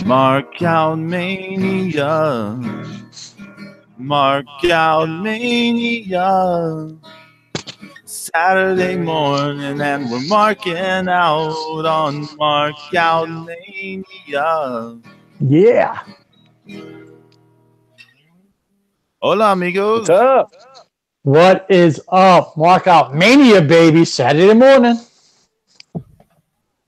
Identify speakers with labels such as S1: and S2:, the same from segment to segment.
S1: Mark Out Mania. Mark Out Mania. Saturday morning, and we're marking out on Mark Out Mania.
S2: Yeah.
S1: Hola, amigos.
S3: What's up?
S2: What is up? Mark Out Mania, baby. Saturday morning.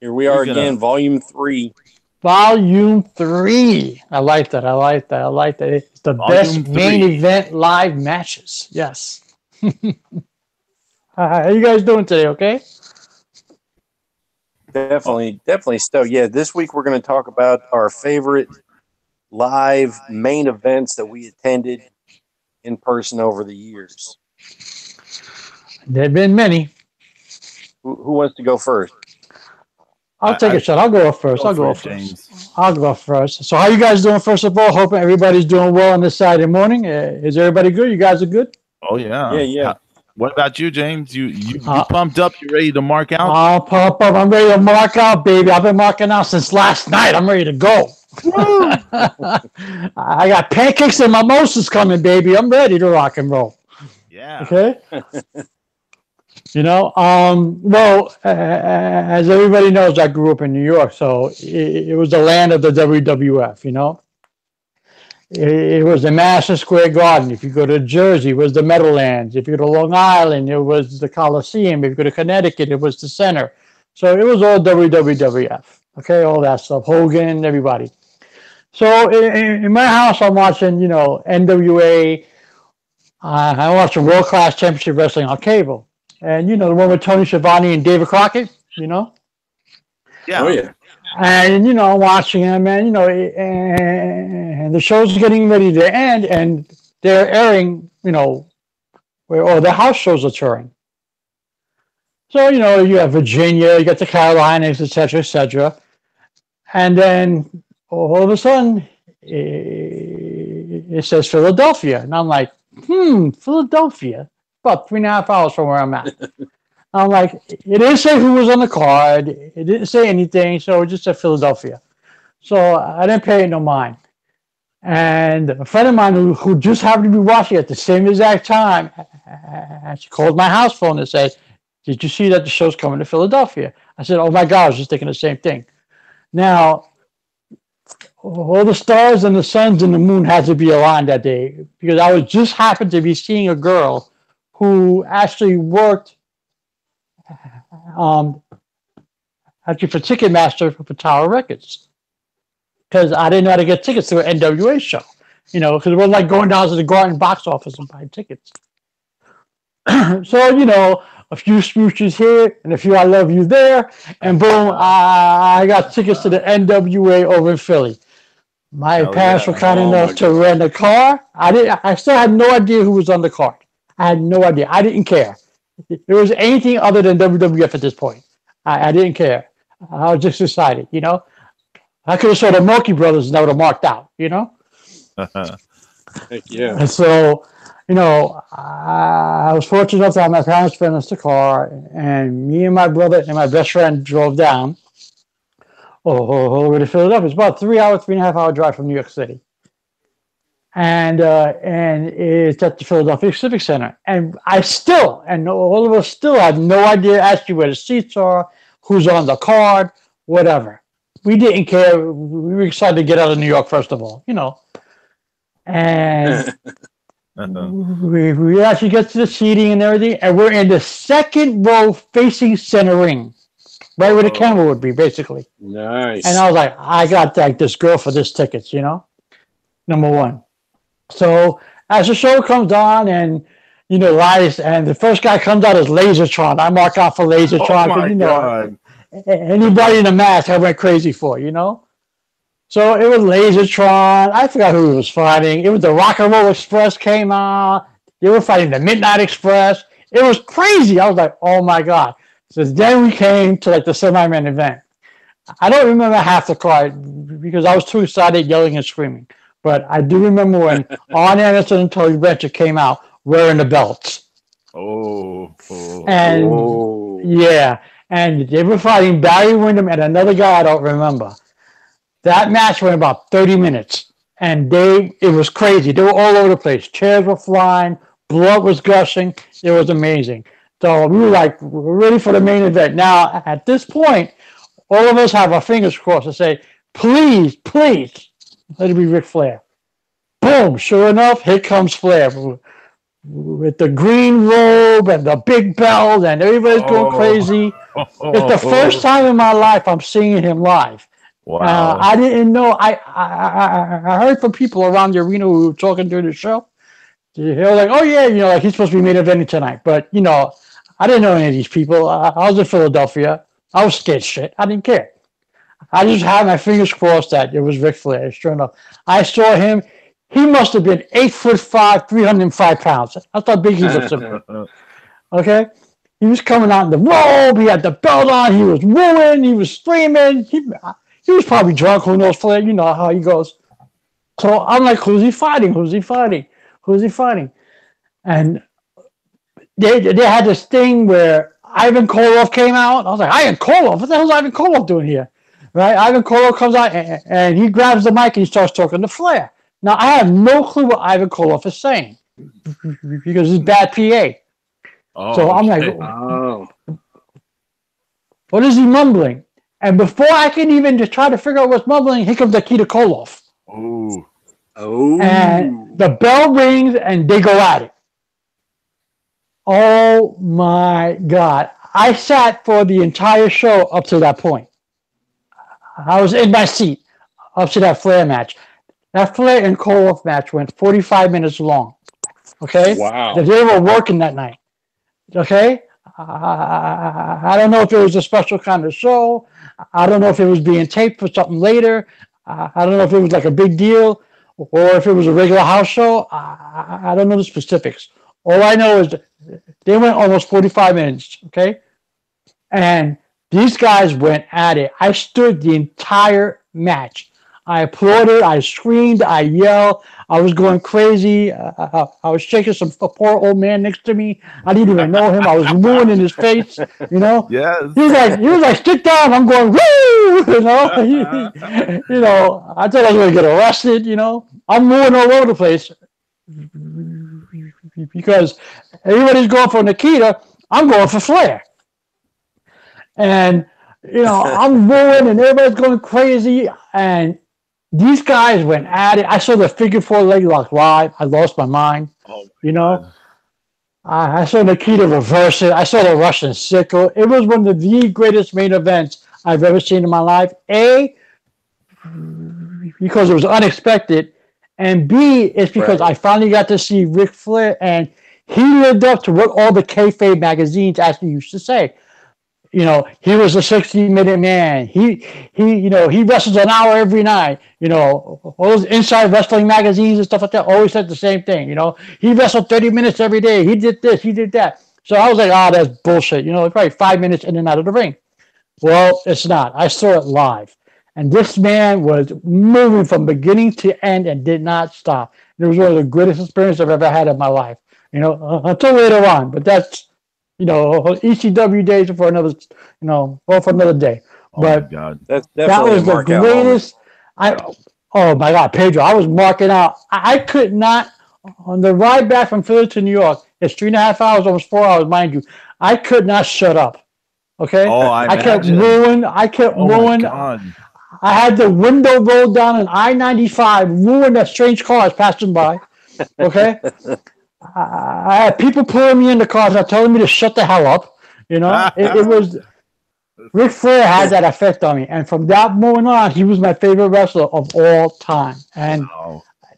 S3: Here we are again, Volume 3.
S2: Volume 3. I like that. I like that. I like that. It's the
S1: Volume
S2: best main
S1: 3.
S2: event live matches. Yes. How you guys doing today? Okay.
S3: Definitely stoked. Yeah, this week we're going to talk about our favorite live main events that we attended in person over the years.
S2: There have been many.
S3: Who wants to go first?
S2: I'll take a shot. I'll go first. I'll go first. So how you guys doing, first of all? Hoping everybody's doing well on this Saturday morning. Is everybody good? You guys are good?
S1: Oh, yeah.
S3: Yeah.
S1: What about you, James? You pumped up? You ready to mark out?
S2: I'll pump up. I'm ready to mark out, baby. I've been marking out since last night. I'm ready to go. I got pancakes and mimosas coming, baby. I'm ready to rock and roll.
S1: Yeah.
S2: Okay. Well, as everybody knows, I grew up in New York, so it was the land of the WWF, you know. It was the Madison Square Garden. If you go to Jersey, it was the Meadowlands. If you go to Long Island, it was the Coliseum. If you go to Connecticut, it was the Center. So it was all WWF, okay, all that stuff, Hogan, everybody. So in my house, I'm watching, NWA. I'm watching World Class Championship Wrestling on cable. And, the one with Tony Schiavone and David Crockett,
S1: Yeah.
S3: Oh, yeah.
S2: And, I'm watching them, and, and the show's getting ready to end, and they're airing, or the house shows are touring. So, you have Virginia, you got the Carolinas, et cetera. And then all of a sudden, it says Philadelphia. And I'm like, Philadelphia? About 3.5 hours from where I'm at. I'm like, it didn't say who was on the card. It didn't say anything, so it just said Philadelphia. So I didn't pay it no mind. And a friend of mine who just happened to be watching at the same exact time, she called my house phone and said, "Did you see that the show's coming to Philadelphia?" I said, "Oh my God, I was just thinking the same thing." Now, all the stars and the suns and the moon had to be aligned that day, because I was just happened to be seeing a girl who actually worked actually for Ticketmaster for Tower Records, because I didn't know how to get tickets to an NWA show, because it wasn't like going down to the Garden box office and buying tickets. So, a few smooches here and a few I love you there, and boom, I got tickets to the NWA over in Philly. My parents were kind enough to rent a car. I still had no idea who was on the card. I had no idea. I didn't care. If it was anything other than WWF at this point, I didn't care. I was just excited, I could have saw the Milky Brothers and I would have marked out,
S3: Heck yeah.
S2: And so, I was fortunate enough to have my parents rent us the car, and me and my brother and my best friend drove down over to Philadelphia. It's about 3.5 hour drive from New York City. And it's at the Philadelphia Civic Center. And all of us still had no idea actually where the seats are, who's on the card, whatever. We didn't care. We were excited to get out of New York, first of all, And we actually get to the seating and everything, and we're in the second row facing center ring, right where the camera would be, basically.
S3: Nice.
S2: And I was like, I got this girl for this tickets, number one. So as the show comes on, and lights, and the first guy comes out as Lasertron. I mark out for Lasertron.
S1: Oh my God.
S2: Anybody in a mask I went crazy for, So it was Lasertron. I forgot who he was fighting. It was the Rock and Roll Express came out. They were fighting the Midnight Express. It was crazy. I was like, oh my God. So then we came to the semi-main event. I don't remember half the card because I was too excited, yelling and screaming. But I do remember when Arn Anderson and Tully Blanchard came out wearing the belts. Yeah. And they were fighting Barry Windham and another guy I don't remember. That match went about 30 minutes, and it was crazy. They were all over the place. Chairs were flying, blood was gushing. It was amazing. So we were like, we're ready for the main event. Now, at this point, all of us have our fingers crossed and say, please, please, let it be Ric Flair. Boom! Sure enough, here comes Flair with the green robe and the big belt, and everybody's going crazy. It's the first time in my life I'm seeing him live.
S1: Wow.
S2: I didn't know. I heard from people around the arena who were talking during the show. They were like, oh, yeah, like he's supposed to be main eventing tonight. But, I didn't know any of these people. I was in Philadelphia. I was scared shit. I didn't care. I just had my fingers crossed that it was Ric Flair. Sure enough. I saw him. He must have been 8'5", 305 pounds. That's how big he was to me. Okay? He was coming out in the robe. He had the belt on. He was wooing. He was screaming. He was probably drunk. Who knows, Flair? You know how he goes. So I'm like, who's he fighting? Who's he fighting? Who's he fighting? And they had this thing where Ivan Koloff came out. I was like, Ivan Koloff? What the hell is Ivan Koloff doing here? Right? Ivan Koloff comes out and he grabs the mic and he starts talking to Flair. Now, I have no clue what Ivan Koloff is saying because he's bad PA. So I'm like, what is he mumbling? And before I can even just try to figure out what's mumbling, here comes Nikita Koloff. And the bell rings and they go at it. Oh my God. I sat for the entire show up to that point. I was in my seat up to that Flair match. That Flair and Koloff match went 45 minutes long. Okay?
S3: Wow.
S2: They were working that night. Okay? I don't know if it was a special kind of show. I don't know if it was being taped for something later. I don't know if it was like a big deal or if it was a regular house show. I don't know the specifics. All I know is they went almost 45 minutes, okay? And these guys went at it. I stood the entire match. I applauded, I screamed, I yelled. I was going crazy. I was shaking some poor old man next to me. I didn't even know him. I was mooing in his face,
S1: Yes.
S2: He was like, sit down. I'm going, woo, I thought I was going to get arrested, I'm mooing all over the place because everybody's going for Nikita. I'm going for Flair. And, I'm mooing and everybody's going crazy. And these guys went at it. I saw the figure four leg lock live. I lost my mind. I saw Nikita reverse it. I saw the Russian sickle. It was one of the greatest main events I've ever seen in my life. A, because it was unexpected. And B, it's because I finally got to see Ric Flair, and he lived up to what all the kayfabe magazines actually used to say. He was a 60-minute man. He wrestles an hour every night. All those inside wrestling magazines and stuff like that always said the same thing. He wrestled 30 minutes every day. He did this, he did that. So I was like, that's bullshit. Probably 5 minutes in and out of the ring. Well, it's not. I saw it live. And this man was moving from beginning to end and did not stop. It was one of the greatest experiences I've ever had in my life. Until later on. But that's, ECW days for another, or for another day. But
S1: my God.
S3: That's
S2: that was the greatest. Oh my God, Pedro! I was marking out. I could not on the ride back from Philly to New York. It's 3.5 hours, almost 4 hours, mind you. I could not shut up. Okay. I kept mooing. I had the window rolled down in I-95, mooing at strange cars passing by. Okay. I had people pulling me in the cars and telling me to shut the hell up. It was Ric Flair had that effect on me, and from that moment on, he was my favorite wrestler of all time. And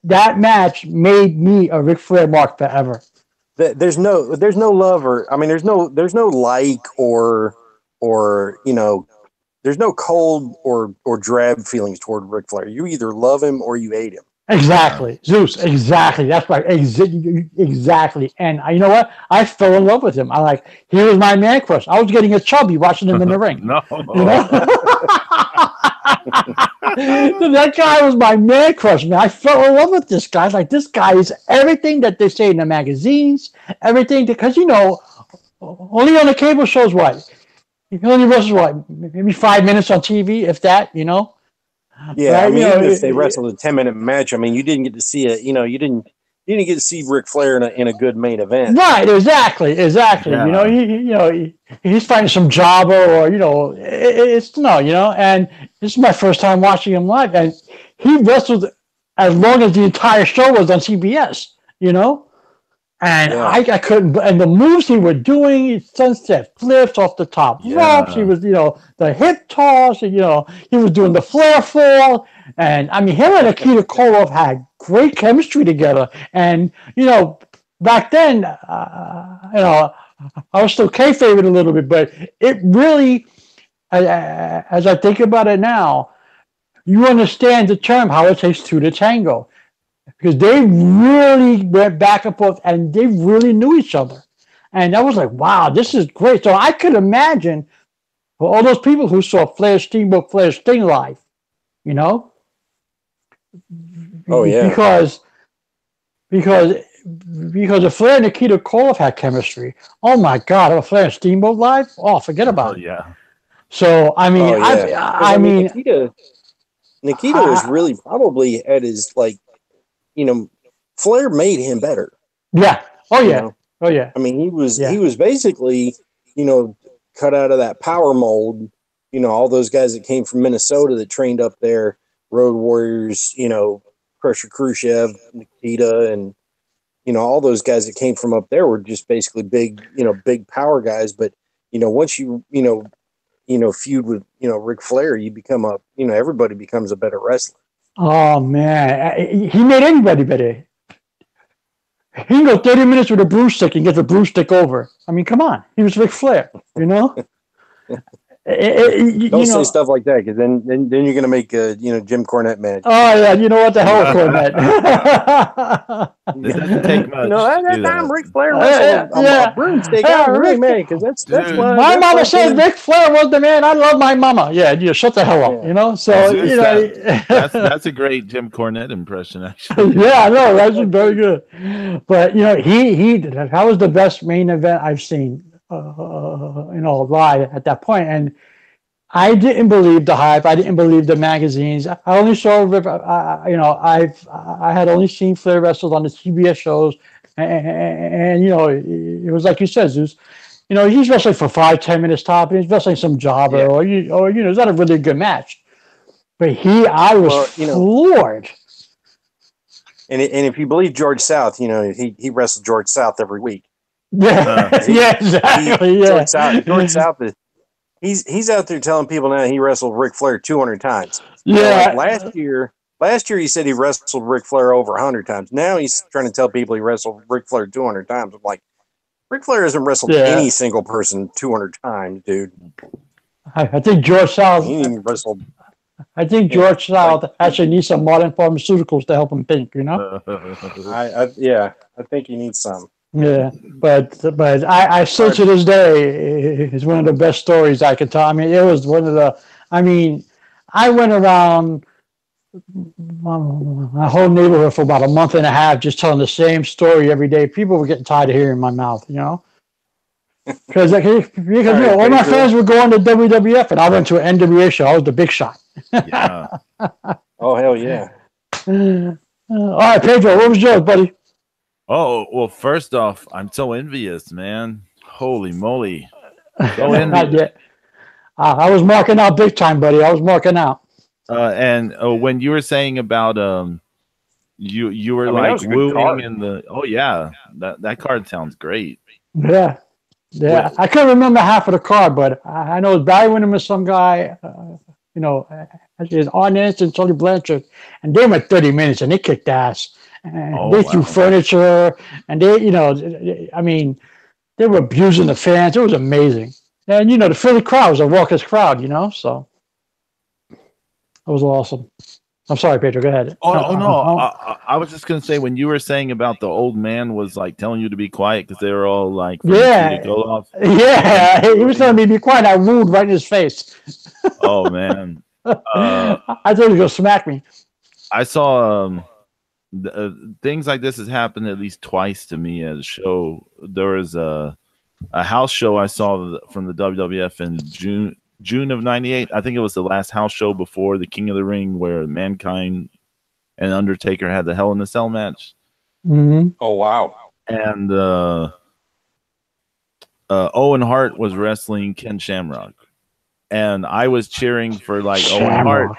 S2: that match made me a Ric Flair mark forever.
S3: There's no love there's no like or there's no cold or drab feelings toward Ric Flair. You either love him or you hate him.
S2: Exactly. Zeus, exactly. That's right. Exactly. And you know what? I fell in love with him. He was my man crush. I was getting a chubby watching him in the ring.
S1: No.
S2: So that guy was my man crush, man. I fell in love with this guy. This guy is everything that they say in the magazines, everything, because, only on the cable shows, what? He only wrestles, maybe 5 minutes on TV, if that,
S3: Yeah,
S2: right?
S3: I mean, even if they wrestled a 10-minute match, I mean, you didn't get to see it. You didn't get to see Ric Flair in a good main event.
S2: Right, exactly.
S1: Yeah.
S2: He's fighting some jobber, or it's no, and this is my first time watching him live, and he wrestled as long as the entire show was on CBS, and
S3: Yeah.
S2: I couldn't, and the moves he was doing, sunset flips off the top ropes, he was, the hip toss, and, he was doing the flare fall, and I mean, him and Nikita Koloff had great chemistry together, and, back then, I was still kayfabing a little bit, but it really, as I think about it now, you understand the term, how it takes two to tango. Because they really went back and forth, and they really knew each other. And I was like, wow, this is great. So I could imagine for all those people who saw Flair Steamboat, Flair Sting live,
S3: Oh, yeah.
S2: Because if Flair and Nikita Koloff had chemistry, oh my God, if Flair and Steamboat live, forget about it.
S1: Yeah.
S2: So, I mean, I mean,
S3: Nikita was really probably at his, Flair made him better.
S2: Yeah. Oh, yeah. Oh, yeah.
S3: I mean, he was basically, cut out of that power mold. All those guys that came from Minnesota that trained up there, Road Warriors, Crusher Khrushchev, Nikita, and, all those guys that came from up there were just basically big power guys. But, once you, feud with, Ric Flair, you become everybody becomes a better wrestler.
S2: Oh, man. He made anybody better. He can go 30 minutes with a broomstick and get the broomstick over. I mean, come on. He was Ric Flair, Don't
S3: say stuff like that, because then you're going to make Jim Cornette mad.
S2: Oh, yeah. You know what the hell, Cornette?
S1: It doesn't take much.
S3: That time Ric Flair wrestled a broomstick. I'm really mad, because that's what
S2: my mama says Ric Flair was the man. I love my mama. Yeah, shut the hell up, So,
S1: that's a great Jim Cornette impression, actually.
S2: Yeah, I know. That's very good. But, that was the best main event I've seen. Live at that point, and I didn't believe the hype. I didn't believe the magazines. I only saw, I had only seen Flair wrestle on the CBS shows, and it was like you said, Zeus. He's wrestling for 5-10 minutes top, and he's wrestling some jobber, or it's not a really good match. But I was floored.
S3: And if you believe George South, he wrestled George South every week.
S2: Yeah, exactly.
S3: George South he's out there telling people now he wrestled Ric Flair 200 times.
S2: Yeah.
S3: Last year he said he wrestled Ric Flair over 100 times. Now he's trying to tell people he wrestled Ric Flair 200 times. I'm like, Ric Flair hasn't wrestled any single person 200 times, dude.
S2: I think George South.
S3: He even wrestled.
S2: I think George South actually needs some modern pharmaceuticals to help him think.
S3: I think he needs some.
S2: Yeah, but I still to this day is one of the best stories I can tell. I mean, it was one of the. I mean, I went around my whole neighborhood for about a month and a half just telling the same story every day. People were getting tired of hearing my mouth, because all my friends were going to WWF, and I went to an NWA show. I was the big shot.
S1: Yeah.
S3: Oh hell yeah!
S2: All right, Pedro, what was yours, buddy?
S1: Oh, well, first off, I'm so envious, man. Holy moly. So envious.
S2: I was marking out big time, buddy. I was marking out.
S1: And when you were saying about you were wooing in the that card sounds great.
S2: Yeah. I couldn't remember half of the card, but I know Barry Windham is some guy, is Arnett and Tully Blanchard, and they went 30 minutes and they kicked ass. And they threw furniture, and they, I mean, they were abusing the fans. It was amazing. And, the Philly crowd was a raucous crowd, so it was awesome. I'm sorry, Pedro, go ahead.
S1: No. I was just going to say, when you were saying about the old man was like telling you to be quiet because they were all like,
S2: he was telling me to be quiet. I wooed right in his face.
S1: Oh, man.
S2: I thought he was going to smack me.
S1: I saw things like this has happened at least twice to me at a show. There was a house show I saw from the WWF in June of '98. I think it was the last house show before the King of the Ring, where Mankind and Undertaker had the Hell in a Cell match.
S2: Mm-hmm.
S3: Oh wow!
S1: And Owen Hart was wrestling Ken Shamrock, and I was cheering for like Owen Hart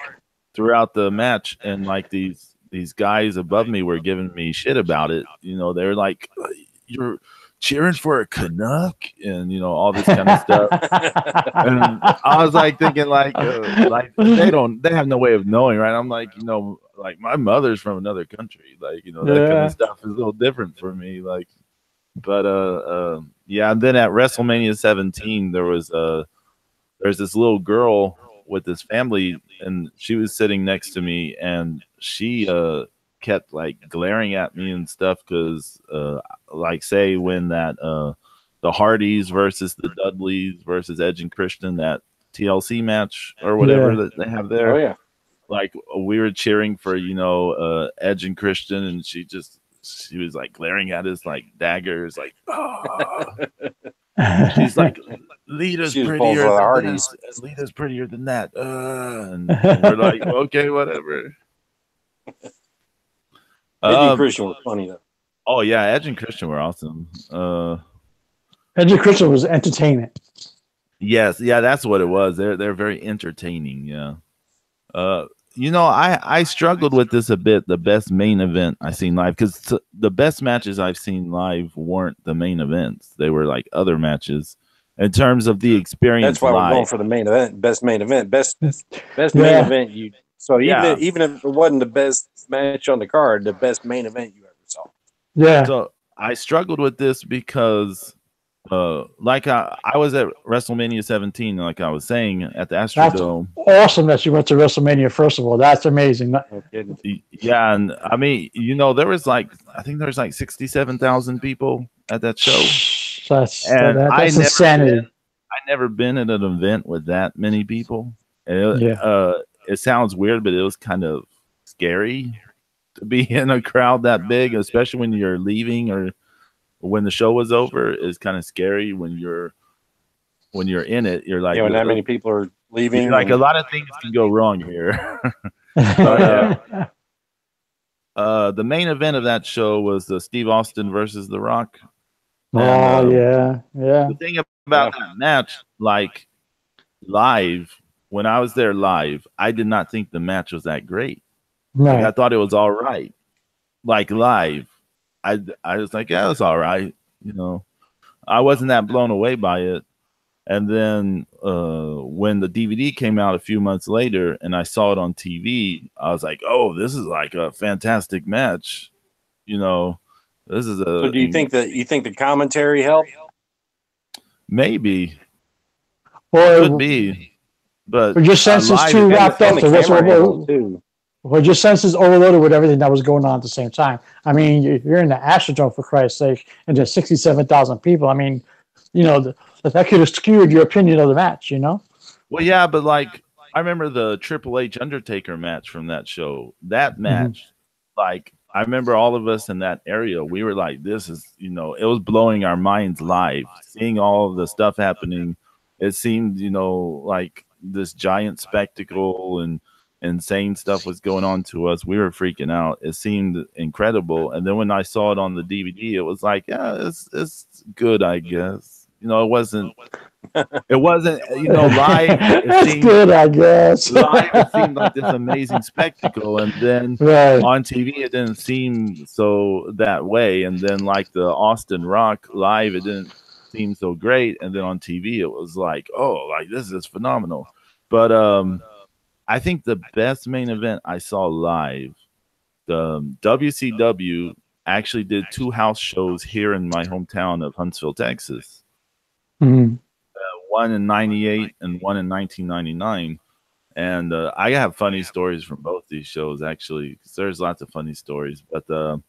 S1: throughout the match, and like these guys above me were giving me shit about it. You know, they were like, "You're cheering for a Canuck," and you know, all this kind of stuff. And I was like thinking, like they have no way of knowing, right? I'm like, you know, like my mother's from another country, like, you know, that kind of stuff is a little different for me, like. But yeah. And then at WrestleMania 17, there's this little girl with this family, and she was sitting next to me, and she kept like glaring at me and stuff because like say when that the Hardys versus the Dudleys versus Edge and Christian, that TLC match or whatever that they have there.
S3: Oh yeah.
S1: Like we were cheering for, you know, Edge and Christian, and she was like glaring at us like daggers, like, oh. She's like, Lita's prettier than this. Lita's prettier than that. And we're like, okay, whatever.
S3: Edge and Christian were funny though.
S1: Oh yeah, Edge and Christian were awesome.
S2: Edge and Christian was entertainment.
S1: Yes, yeah, that's what it was. They're very entertaining. Yeah. You know, I struggled with this a bit. The best main event I seen live, because the best matches I've seen live weren't the main events; they were like other matches. In terms of the experience,
S3: that's why we're going for the main event, best main event, best main event. Even if it wasn't the best match on the card, the best main event you ever saw.
S2: Yeah.
S1: So I struggled with this because. Like I was at WrestleMania 17, like I was saying, at the Astrodome.
S2: That's awesome that you went to WrestleMania. First of all, that's amazing.
S1: Yeah, and I mean, you know, there was like, I think there's like 67,000 people at that show.
S2: That's insanity.
S1: I never been at an event with that many people. It sounds weird, but it was kind of scary to be in a crowd that big, especially when you're leaving or when the show was over. Is kind of scary when you're in it. You're like,
S3: when that many people are leaving,
S1: like a lot of things can go wrong here. But, the main event of that show was the Steve Austin versus The Rock.
S2: And, yeah.
S1: The thing about that match, like live, when I was there live, I did not think the match was that great.
S2: Right.
S1: Like, I thought it was all right. Like live. I was like, yeah, it's all right. You know, I wasn't that blown away by it. And then when the DVD came out a few months later and I saw it on TV, I was like, oh, this is like a fantastic match. You know, this is a.
S3: So do you think the commentary helped?
S1: Maybe.
S2: Or
S1: could be. But
S2: your senses too wrapped up to Well, your senses overloaded with everything that was going on at the same time. I mean, you're in the Astrodome, for Christ's sake, and there's 67,000 people. I mean, you know, that could have skewed your opinion of the match, you know?
S1: Well, yeah, but like, I remember the Triple H Undertaker match from that show. That match, like, I remember all of us in that area, we were like, this is, you know, it was blowing our minds live. Seeing all of the stuff happening, it seemed, you know, like this giant spectacle and insane stuff was going on to us. We were freaking out. It seemed incredible. And then when I saw it on the DVD, it was like, yeah, it's good, I guess. You know, it wasn't, you know, live. It seemed
S2: good, I guess.
S1: Live, it seemed like this amazing spectacle. And then on TV, it didn't seem so that way. And then like the Austin Rock live, it didn't seem so great. And then on TV, it was like, oh, like this is phenomenal. But, I think the best main event I saw live, the WCW actually did 2 house shows here in my hometown of Huntsville, Texas. One in '98 and one in 1999. And I have funny stories from both these shows, actually, because there's lots of funny stories. But the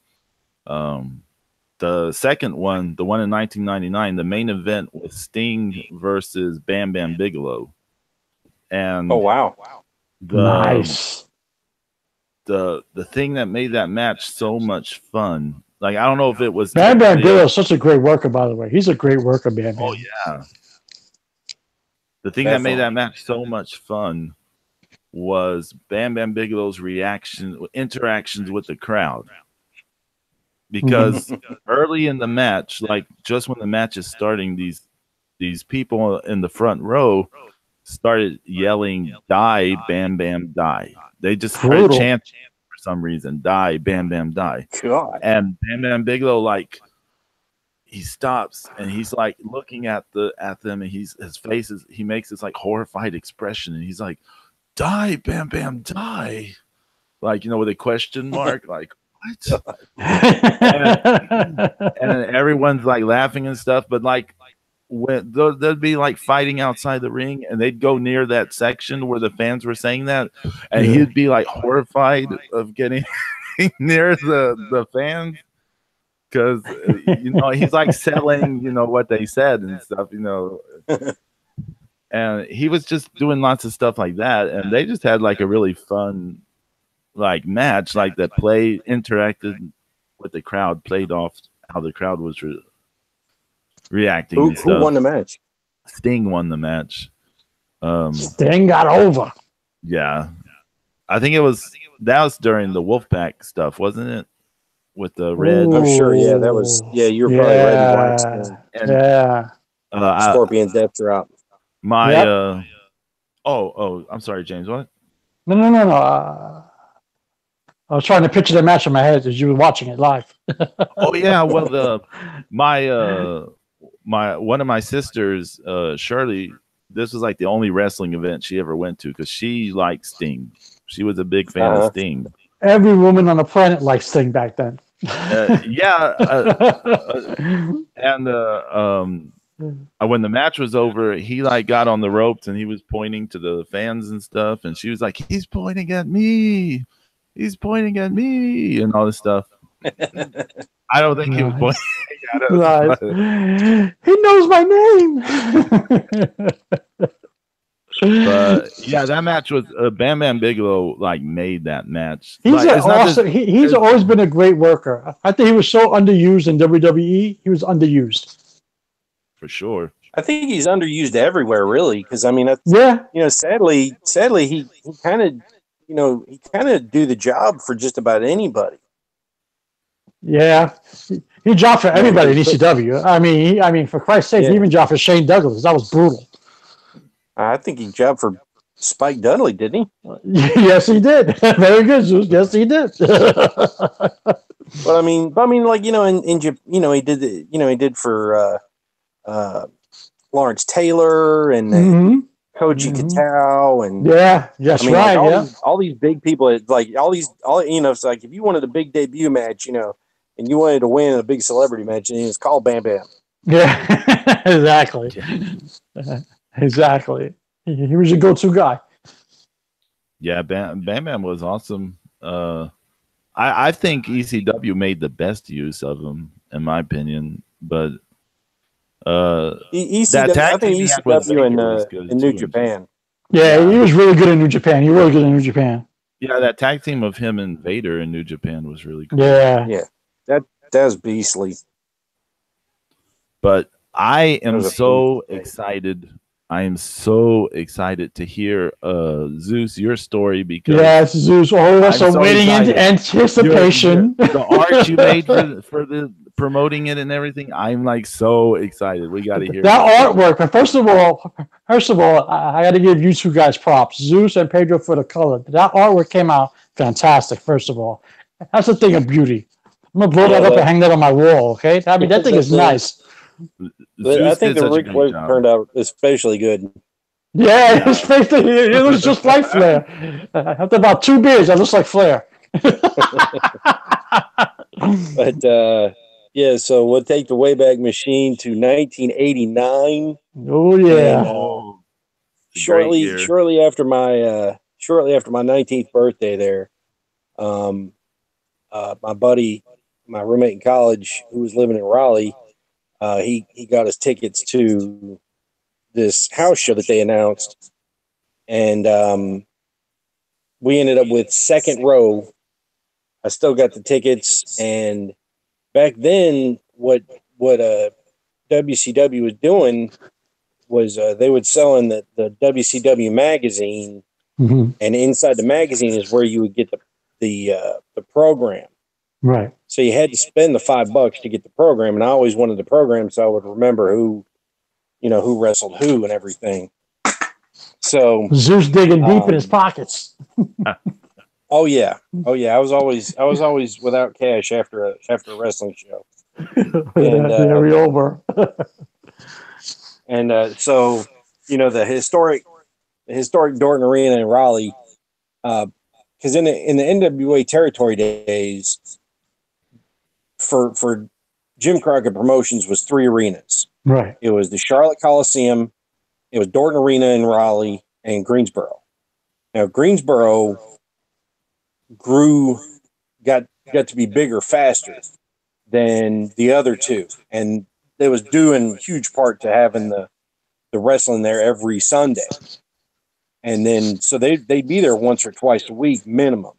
S1: second one, the one in 1999, the main event was Sting versus Bam Bam Bigelow. And
S3: oh wow.
S2: Nice.
S1: The thing that made that match so much fun, like I don't know if it was
S2: Bam Bam Bigelow is such a great worker, by the way. He's a great worker, man.
S1: Oh yeah. The thing that made that match so much fun was Bam Bam Bigelow's interactions with the crowd. Because early in the match, like just when the match is starting, these people in the front row started yelling, "Die, Bam Bam, die." They just started chanting for some reason, "Die, Bam Bam, die."
S3: God.
S1: And Bam Bam Bigelow, like, he stops and he's like looking at them, and his face is, he makes this like horrified expression, and he's like, "Die, Bam Bam, die," like, you know, with a question mark, like, what? and then everyone's like laughing and stuff, but like when they'd be like fighting outside the ring, and they'd go near that section where the fans were saying that, and he'd be like horrified of getting near the fans, because you know, he's like selling, you know, what they said and stuff, you know. And he was just doing lots of stuff like that, and they just had like a really fun like match, like that interacted with the crowd, played off how the crowd was reacting.
S3: Who won the match?
S1: Sting won the match.
S2: Sting got over.
S1: Yeah, I think that was during the Wolfpack stuff, wasn't it? With the red.
S3: I'm sure. Yeah, that was. Yeah, you were probably red and black.
S1: And,
S2: yeah.
S3: Scorpion Death Drop.
S1: My I'm sorry, James. What?
S2: No. I was trying to picture the match in my head as you were watching it live.
S1: Oh yeah, well, my one of my sisters, Shirley, this was like the only wrestling event she ever went to, because she liked Sting. She was a big fan of Sting.
S2: Every woman on the planet liked Sting back then.
S1: When the match was over, he like got on the ropes and he was pointing to the fans and stuff, and she was like, "He's pointing at me. He's pointing at me," and all this stuff. I don't think he was pointing at us.
S2: He knows my name.
S1: But yeah, that match was Bam Bam Bigelow like made that match.
S2: He's
S1: like,
S2: awesome. He's always been a great worker. I think he was so underused in WWE. He was underused
S1: for sure.
S3: I think he's underused everywhere, really, because I mean, sadly, he kind of, he kind of do the job for just about anybody.
S2: Yeah, he dropped for everybody in ECW. I mean, for Christ's sake, he even dropped for Shane Douglas. That was brutal. I
S3: think he dropped for Spike Dudley, didn't he?
S2: Yes, he did. Very good, Zeus. Yes, he did.
S3: But I mean, like, he did for Lawrence Taylor and Koji Katao, and all these big people, like it's like if you wanted a big debut match, and you wanted to win a big celebrity match, and it's called Bam Bam.
S2: Yeah, exactly. Exactly. He was a go-to guy.
S1: Yeah, Bam Bam was awesome. I think ECW made the best use of him, in my opinion. But
S3: I think ECW in New Japan.
S2: Yeah, he was really good in New Japan. He was really good in New Japan.
S1: Yeah, that tag team of him and Vader in New Japan was really cool.
S2: Yeah.
S3: That was beastly.
S1: But I am so excited. I am so excited to hear Zeus, your story, because
S2: Zeus. All of us are waiting in anticipation.
S1: The art you made for the promoting it and everything. I'm like so excited. We got to hear
S2: that artwork. But first of all, I got to give you two guys props, Zeus and Pedro, for the color. That artwork came out fantastic. First of all, that's a thing of beauty. I'm gonna blow that up and hang that on my wall. Okay, I mean that thing is nice.
S3: I think the Ric Flair turned out especially good.
S2: Yeah, his face, it was just like Flair. After about 2 beers, I looked like Flair.
S3: But so we'll take the Wayback Machine to 1989.
S2: Oh yeah.
S3: And, shortly after my 19th birthday there, my buddy, my roommate in college, who was living in Raleigh, he got us tickets to this house show that they announced, and we ended up with second row. I still got the tickets, and back then, what WCW was doing, was they would sell in the WCW magazine,
S2: Mm-hmm.
S3: and inside the magazine is where you would get the program.
S2: Right.
S3: So you had to spend the $5 to get the program, and I always wanted the program so I would remember who wrestled who and everything. So
S2: Zeus digging deep in his pockets.
S3: Oh yeah. I was always without cash after a wrestling show. And
S2: There we over.
S3: So the historic Dorton Arena in Raleigh, because in the NWA territory days, for Jim Crockett Promotions was 3 arenas.
S2: Right.
S3: It was the Charlotte Coliseum, it was Dorton Arena in Raleigh, and Greensboro. Now Greensboro got to be bigger faster than the other 2, and it was due in huge part to having the wrestling there every Sunday. And then so they'd be there once or twice a week minimum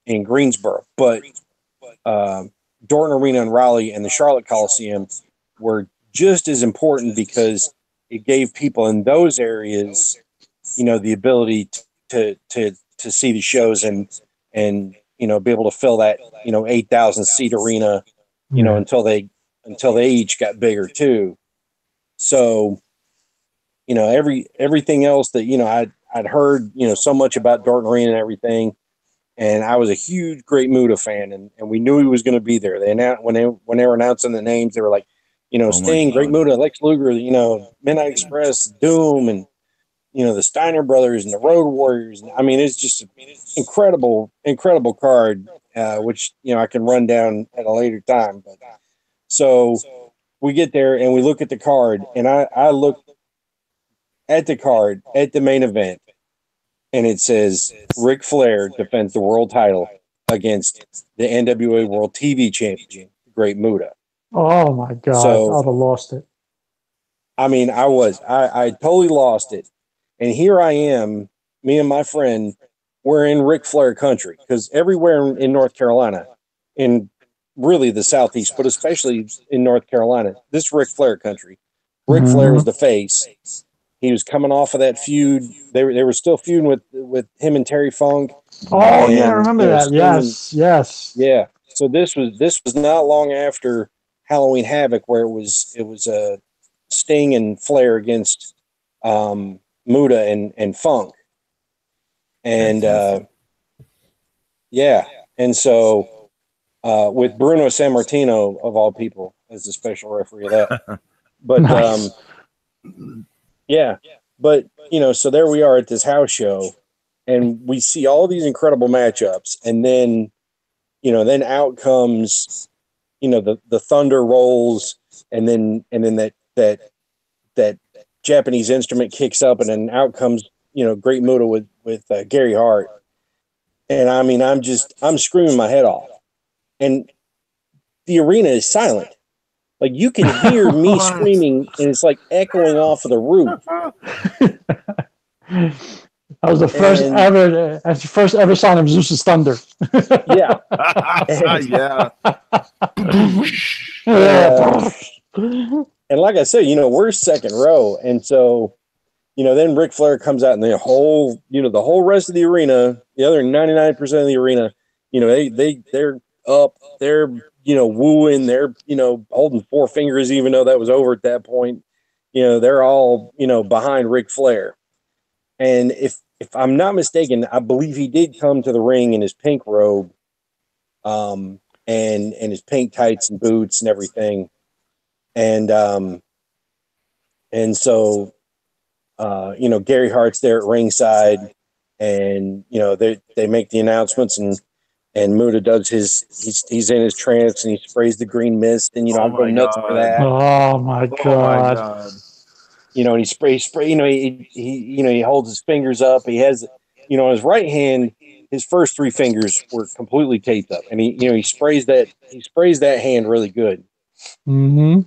S3: in Greensboro. But Dorton Arena in Raleigh and the Charlotte Coliseum were just as important because it gave people in those areas, the ability to see the shows and be able to fill that 8,000 seat arena, until they each got bigger too. So everything else that I'd heard so much about Dorton Arena and everything, and I was a huge Great Muta fan, and we knew he was going to be there. They announced when they were announcing the names, they were like, Sting, Great Muta, Lex Luger, Midnight Express, Doom, and the Steiner brothers and the Road Warriors. I mean, it's just an incredible card, which I can run down at a later time. But so we get there and we look at the card, and I look at the card at the main event, and it says Ric Flair defends the world title against the NWA World TV Champion, Great Muta.
S2: Oh my God!
S3: So,
S2: I'd have lost it.
S3: I mean, I totally lost it. And here I am, me and my friend, we're in Ric Flair country, because everywhere in North Carolina, in really the Southeast, but especially in North Carolina, this Ric Flair country. Ric Flair was the face. He was coming off of that feud. They were still feuding with him and Terry Funk.
S2: Oh yeah, I remember that. Yes.
S3: Yeah. So this was not long after Halloween Havoc, where it was Sting and Flair against Muta and Funk. And and so with Bruno Sammartino of all people as the special referee of that. But
S2: nice.
S3: But so there we are at this house show, and we see all these incredible matchups, and then then out comes the thunder rolls, and then that Japanese instrument kicks up, and then out comes Great Muta with Gary Hart, and I mean I'm screaming my head off, and the arena is silent. Like, you can hear me screaming, and it's like echoing off of the roof.
S2: That was the first ever. That's the first ever sign of Zeus's thunder.
S3: Yeah. And like I said, we're second row, and so then Ric Flair comes out, and the whole rest of the arena, the other 99% of the arena, they're up, they're wooing, they're holding 4 fingers, even though that was over at that point. They're all behind Ric Flair. And if I'm not mistaken, I believe he did come to the ring in his pink robe, and his pink tights and boots and everything. And so Gary Hart's there at ringside, and they make the announcements, and Muta does he's in his trance, and he sprays the green mist, and I'm going nuts for that.
S2: Oh my God.
S3: And he spray, he holds his fingers up. He has, on his right hand, his first 3 fingers were completely taped up, and he sprays that hand really good.
S2: Mm-hmm.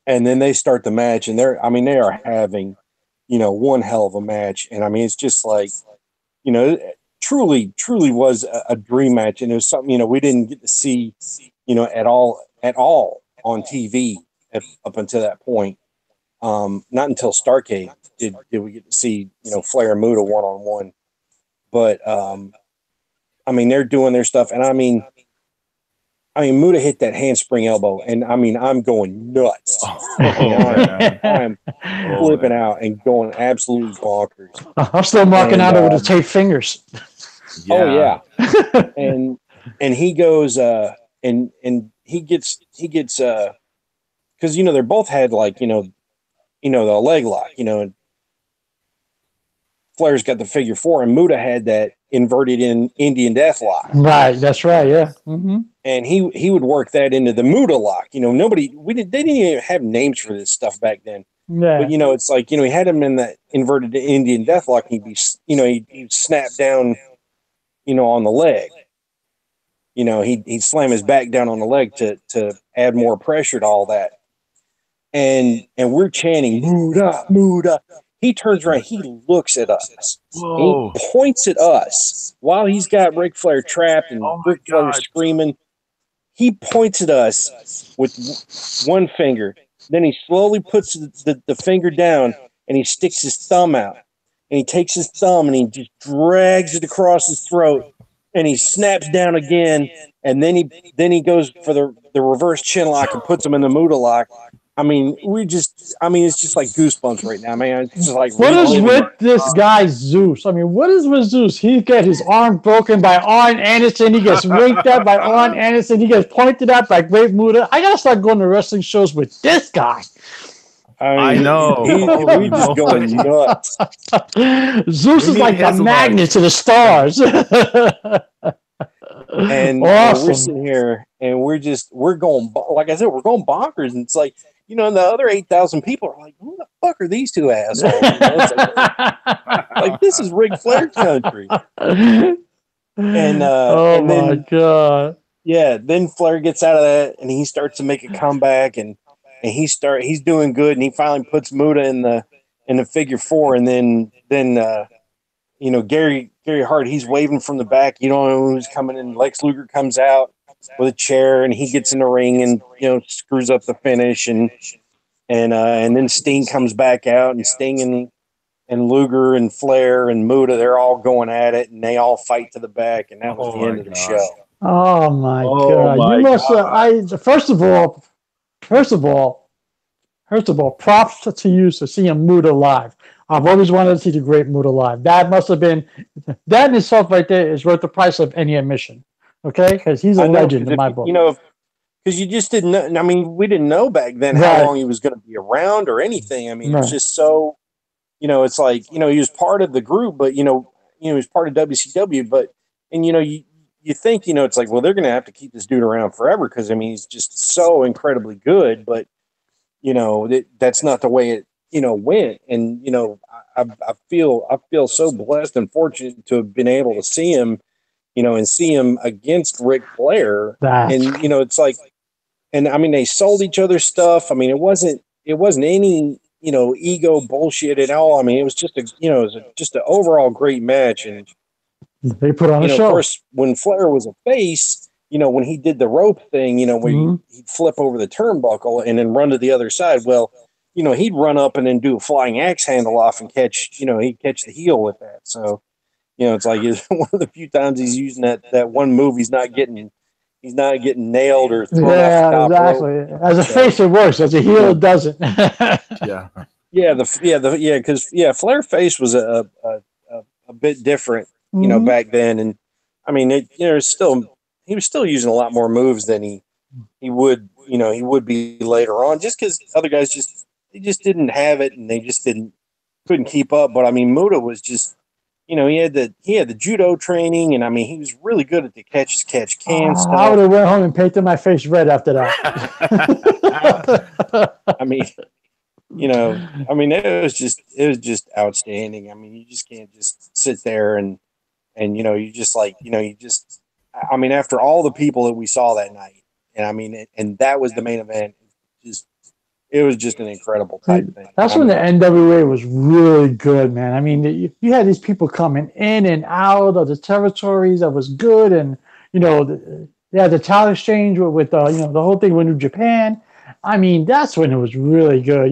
S3: And then they start the match, and they are having, one hell of a match. And I mean, it's just like, truly was a dream match. And it was something, we didn't get to see, at all on TV up until that point. Not until Starrcade did we get to see, Flair and Muta one-on-one. But I mean, they're doing their stuff, and I mean, Muta hit that handspring elbow, and I mean, I'm going nuts. I'm flipping out and going absolutely bonkers.
S2: I'm still marking out with the taped fingers.
S1: Yeah.
S3: Oh yeah, and he goes and he gets because they both had like the leg lock, and Flair's got the figure four, and Muta had that inverted in Indian death lock.
S2: Right, that's right, yeah. Mm-hmm.
S3: And he would work that into the Muta lock. They didn't even have names for this stuff back then.
S2: Yeah.
S3: But it's like he had him in that inverted Indian death lock. And he'd snap down, on the leg. He'd slam his back down on the leg to add more pressure to all that. And we're chanting Muta, Muta. He turns around, he looks at us. He points at us while he's got Ric Flair trapped and Ric Flair screaming. He points at us with one finger. Then he slowly puts the finger down and he sticks his thumb out. And he takes his thumb and he just drags it across his throat. And he snaps down again. And then he goes for the reverse chin lock and puts him in the Muta lock. I mean, it's just like goosebumps right now, man. It's just like,
S2: what is with this guy Zeus? I mean, what is with Zeus? He gets his arm broken by Arn Anderson. He gets winked at by Arn Anderson. He gets pointed at by Great Muta. I gotta start going to wrestling shows with this guy.
S1: I know.
S3: He's just going nuts.
S2: Zeus is like the magnet to the stars.
S3: And
S2: awesome.
S3: We're sitting here and we're going, like I said, we're going bonkers. And it's like, the other 8,000 people are like, who the fuck are these two assholes? Like, this is Ric Flair country. And
S2: and then, my God.
S3: Yeah. Then Flair gets out of that and he starts to make a comeback and he's doing good. And he finally puts Muta in the figure four. And then Gary Hart, he's waving from the back. You don't know who's coming in. Lex Luger comes out with a chair and he gets in the ring and screws up the finish and then Sting comes back out and Sting and Luger and Flair and Muta, they're all going at it and they all fight to the back and that was the end of the show.
S2: Oh my God! You must. First of all, props to you for seeing Muta live. I've always wanted to see the Great Muta live. That must have been, that in itself right there is worth the price of any admission. Okay? Because he's a legend in my book.
S3: Because you just didn't know. I mean, we didn't know back then how long he was going to be around or anything. I mean, it's just so, it's like, he was part of the group, but, he was part of WCW. But, and, you think, it's like, well, they're going to have to keep this dude around forever because, I mean, he's just so incredibly good. But, that's not the way it, went. And, I feel so blessed and fortunate to have been able to see him, and see him against Ric Flair. And, it's like, and I mean, they sold each other stuff. I mean, it wasn't any, ego bullshit at all. I mean, it was just just an overall great match. And
S2: they put on a show.
S3: Of course, when Flair was a face, when he did the rope thing, where he'd flip over the turnbuckle and then run to the other side. Well, he'd run up and then do a flying axe handle off and catch, he'd catch the heel with that. So, it's like it's one of the few times he's using that one move. He's not getting nailed or thrown off the top
S2: exactly.
S3: rope.
S2: As a face, it works. As a heel, it doesn't.
S3: Because Flair face was a bit different, back then, and I mean, he was still using a lot more moves than he would be later on, just because other guys just didn't have it and they just couldn't keep up. But I mean, Muta was just. He had the judo training, and I mean, he was really good at the catch can stuff.
S2: I would have went home and painted my face red after that.
S3: I mean, it was just outstanding. I mean, you just can't just sit there and after all the people that we saw that night, and I mean, and that was the main event. It was just an incredible type thing.
S2: That's when the NWA was really good, man. I mean, you had these people coming in and out of the territories that was good, and they had the talent exchange with the whole thing with New Japan. I mean, that's when it was really good.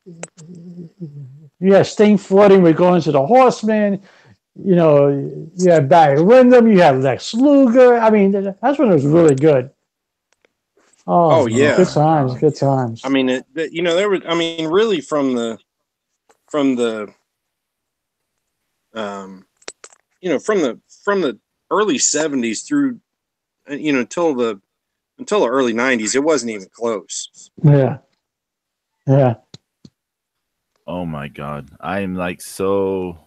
S2: you had Sting flooding with going to the Horsemen. You know, you had Barry Windham. You had Lex Luger. I mean, that's when it was really good.
S3: Oh, yeah.
S2: Good times, good times.
S3: I mean, you know, there was. I mean, really, from the, you know, from the early '70s through, you know, until the early '90s, it wasn't even close.
S2: Yeah. Yeah.
S1: Oh my God, I am like so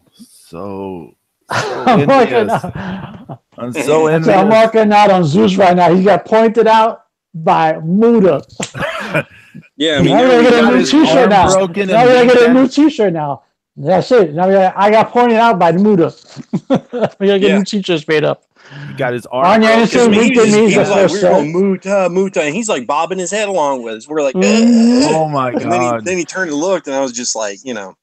S2: I'm
S1: into
S2: marking
S1: this.
S2: out.
S1: I'm so into
S2: I'm
S1: this.
S2: marking out on Zeus right now. He got pointed out by Muda.
S3: Yeah, I mean,
S2: now we gotta get a new T-shirt now.
S1: broken
S2: Now
S1: and
S2: we gotta
S1: beat
S2: get a
S1: down.
S2: new T-shirt now. That's it. Now I got pointed out by Muda. We gotta get new T-shirts made up.
S1: He got his arm
S2: Arn
S1: broken.
S2: Anderson winked at me.
S3: He was
S2: That's
S3: like,
S2: what
S3: we
S2: I
S3: were going
S2: said.
S3: Muta, Muta, and he's like bobbing his head along with us. We're like,
S1: Oh my
S3: and
S1: God.
S3: then he turned and looked, and I was just like, you know,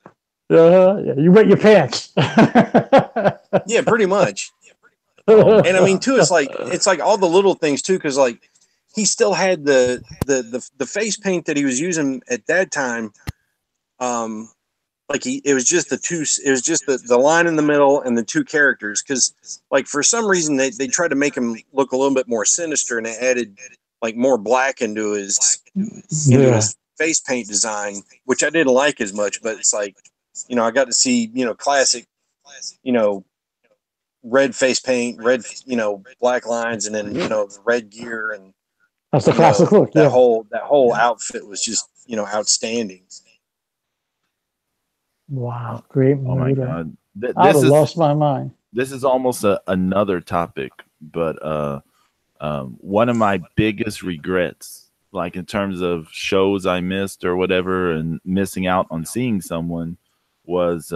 S2: You wet your pants.
S3: yeah, pretty much.
S1: Oh my
S3: And I mean,
S1: God.
S3: too, it's like all the little things too, because like he still had the face paint that he was using at that time. Like it was just the line in the middle and the two characters, because like for some reason they tried to make him look a little bit more sinister, and they added like more black into his face paint design, which I didn't like as much. But it's like, you know, I got to see, you know, classic, you know, red face paint, red, you know, black lines, and then, you know, the red gear, and
S2: that's the classic look.
S3: That whole outfit was just, you know, outstanding.
S2: Wow, great movie.
S1: Oh my God.
S2: I would have lost my mind.
S1: This is almost another topic, but one of my biggest regrets, like in terms of shows I missed or whatever, and missing out on seeing someone, was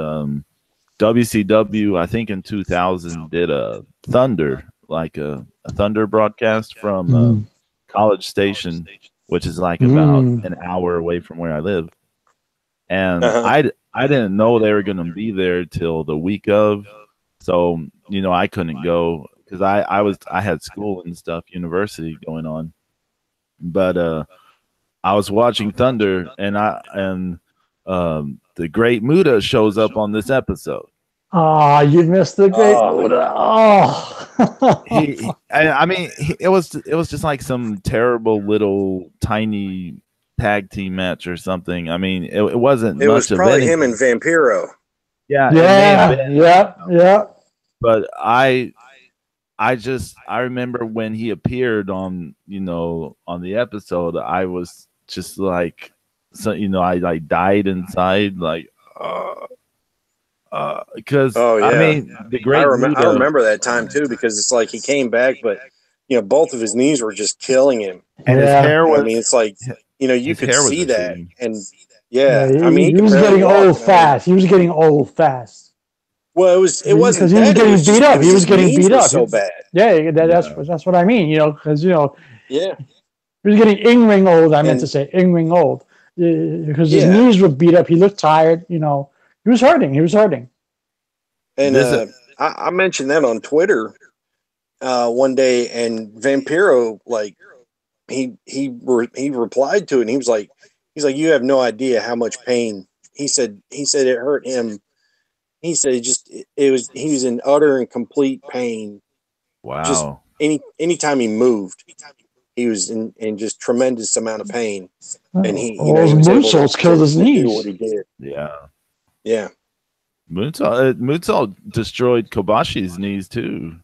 S1: WCW. I think in 2000 did a Thunder, like a Thunder broadcast from College Station, which is like about an hour away from where I live, and I didn't know they were going to be there till the week of, so you know I couldn't go because I had school and stuff, university going on, but I was watching Thunder, and the Great Muta shows up on this episode.
S2: Oh, you missed the Great Muta. Oh,
S1: I mean, it was just like some terrible little tiny tag team match or something. I mean, it wasn't.
S3: It was
S1: much
S3: probably
S1: of anything.
S3: him and Vampiro.
S1: Yeah,
S2: yeah.
S1: But I remember when he appeared on, you know, on the episode, I was just like, so you know, I like died inside, like, because I mean, the Great
S3: I
S1: Muta,
S3: remember that time too, because it's like he came back, but you know, both of his knees were just killing him,
S1: and his hair was.
S3: I mean, it's like, you know, you could see that,
S1: shooting.
S3: and
S2: I mean, he was getting old fast. He was getting old fast.
S3: Well, it wasn't
S2: because he was getting beat up. He was getting beat up
S3: so bad.
S2: Yeah, that's what I mean. You know, because you know,
S3: he
S2: was getting in-ring old. I meant to say in-ring old because his knees were beat up. He looked tired. You know, he was hurting.
S3: And I mentioned that on Twitter one day, and Vampiro, like he replied to it, and he's like, you have no idea how much pain. He said it hurt him. He said he was in utter and complete pain.
S1: Wow.
S3: Just anytime he moved, he was in just tremendous amount of pain. And he was able to
S2: killed his knees.
S3: do what he did. Yeah.
S1: Moonsault destroyed Kobashi's knees too.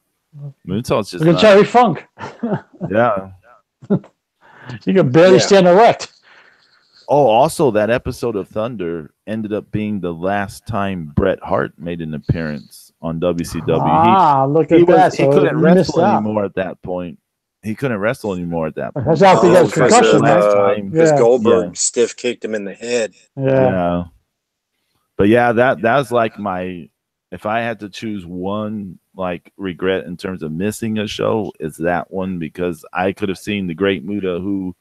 S1: Moonsault's just
S2: look at Cherry Funk.
S1: Yeah.
S2: You could barely stand erect.
S1: Oh, also that episode of Thunder ended up being the last time Bret Hart made an appearance on WCW.
S2: Look at that.
S1: He couldn't wrestle anymore at that point. That's
S2: after he got concussion.
S3: Because Goldberg stiff kicked him in the head.
S1: Yeah. But yeah, that was like if I had to choose one like regret in terms of missing a show, it's that one, because I could have seen the Great Muta, who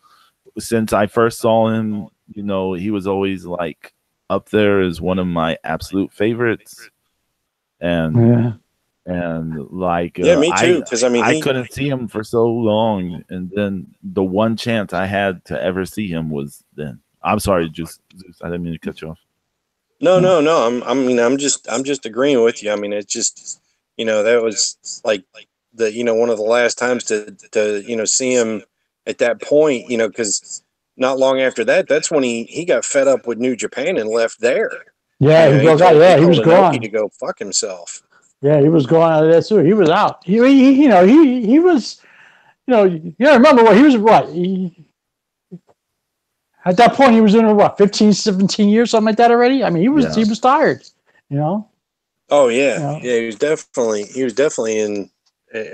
S1: since I first saw him, you know, he was always like up there as one of my absolute favorites. And like
S3: me too, because I mean
S1: I couldn't see him for so long, and then the one chance I had to ever see him was then. I'm sorry, just I didn't mean to cut you off.
S3: No. I'm just agreeing with you. I mean, it's just, that was like one of the last times to see him at that point, because not long after that, that's when he got fed up with New Japan and left there.
S2: Yeah, he broke out. Yeah, he was
S3: Inoki
S2: gone.
S3: to go fuck himself.
S2: Yeah, he was going out of there too. He was out. He was, remember what he was, at that point he was doing 15, 17 years, something like that already. I mean, he was tired,
S3: Oh yeah. Yeah, he was definitely in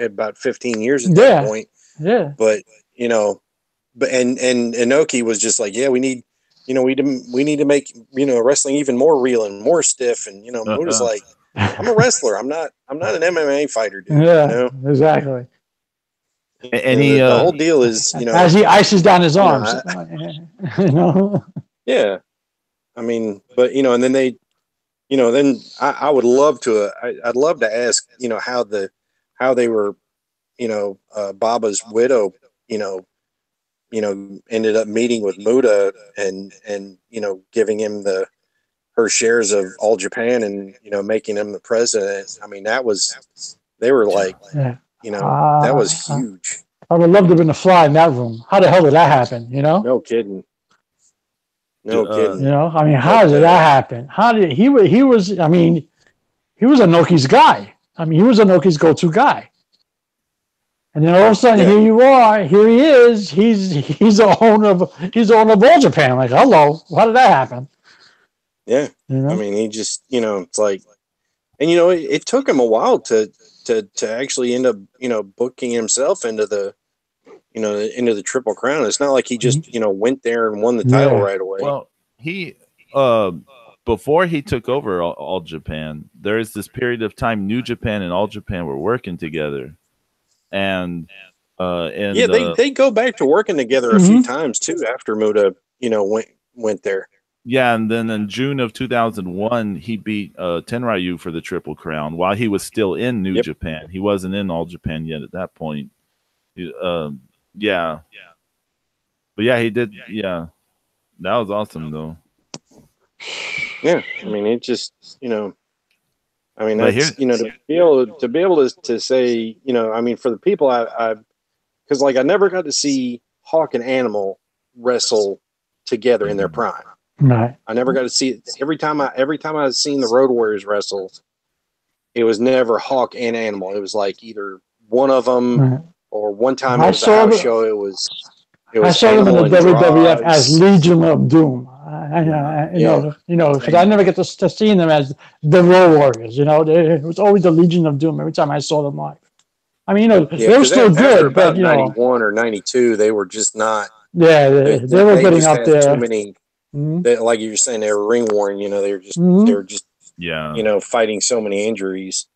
S3: about 15 years at that point.
S2: Yeah.
S3: But, and Inoki was just like, yeah, we need to make, wrestling even more real and more stiff. And, Muda's like, I'm a wrestler. I'm not an MMA fighter, dude.
S2: Yeah, exactly.
S1: And
S3: the whole deal is,
S2: as he ices down his arms,
S3: Yeah. I mean, but, and then they, then I would love to, I'd love to ask, how they were, Baba's widow, ended up meeting with Muda and giving him her shares of All Japan and, making him the president. I mean, they were like, that was huge.
S2: I would love to have been a fly in that room. How the hell did that happen?
S3: No kidding. No kidding.
S2: I mean, how did that happen? How did he was, I mean, he was Inoki's guy. I mean, he was Inoki's go-to guy. And then all of a sudden, here you are. Here he is. He's the owner of All Japan. Like, hello, how did that happen?
S3: Yeah, I mean, he just, it's like, and it took him a while to actually end up, booking himself into the, into the Triple Crown. It's not like he just, went there and won the title right away.
S1: Well, he, before he took over All Japan, there is this period of time New Japan and All Japan were working together. And
S3: they go back to working together a few times too after Muda went there.
S1: Yeah, and then in June of 2001 he beat Tenryu for the Triple Crown while he was still in New Japan. He wasn't in All Japan yet at that point. But yeah, he did. Yeah, that was awesome though.
S3: Yeah, I mean, it just I mean, that's, to be able to say, I mean, for the people because like I never got to see Hawk and Animal wrestle together in their prime.
S2: Right.
S3: I never got to see it. Every time I've seen the Road Warriors wrestle, it was never Hawk and Animal. It was like either one of them or one time it was a house show. It was
S2: I saw them in the WWF as Legion of Doom. Because I never get to see them as the Road Warriors. It was always the Legion of Doom every time I saw them live. I mean, they were still good, but
S3: 91 or 92, they were just not.
S2: Yeah, they were getting up there.
S3: Too many, like you were saying, they were ring worn. They were just, fighting so many injuries.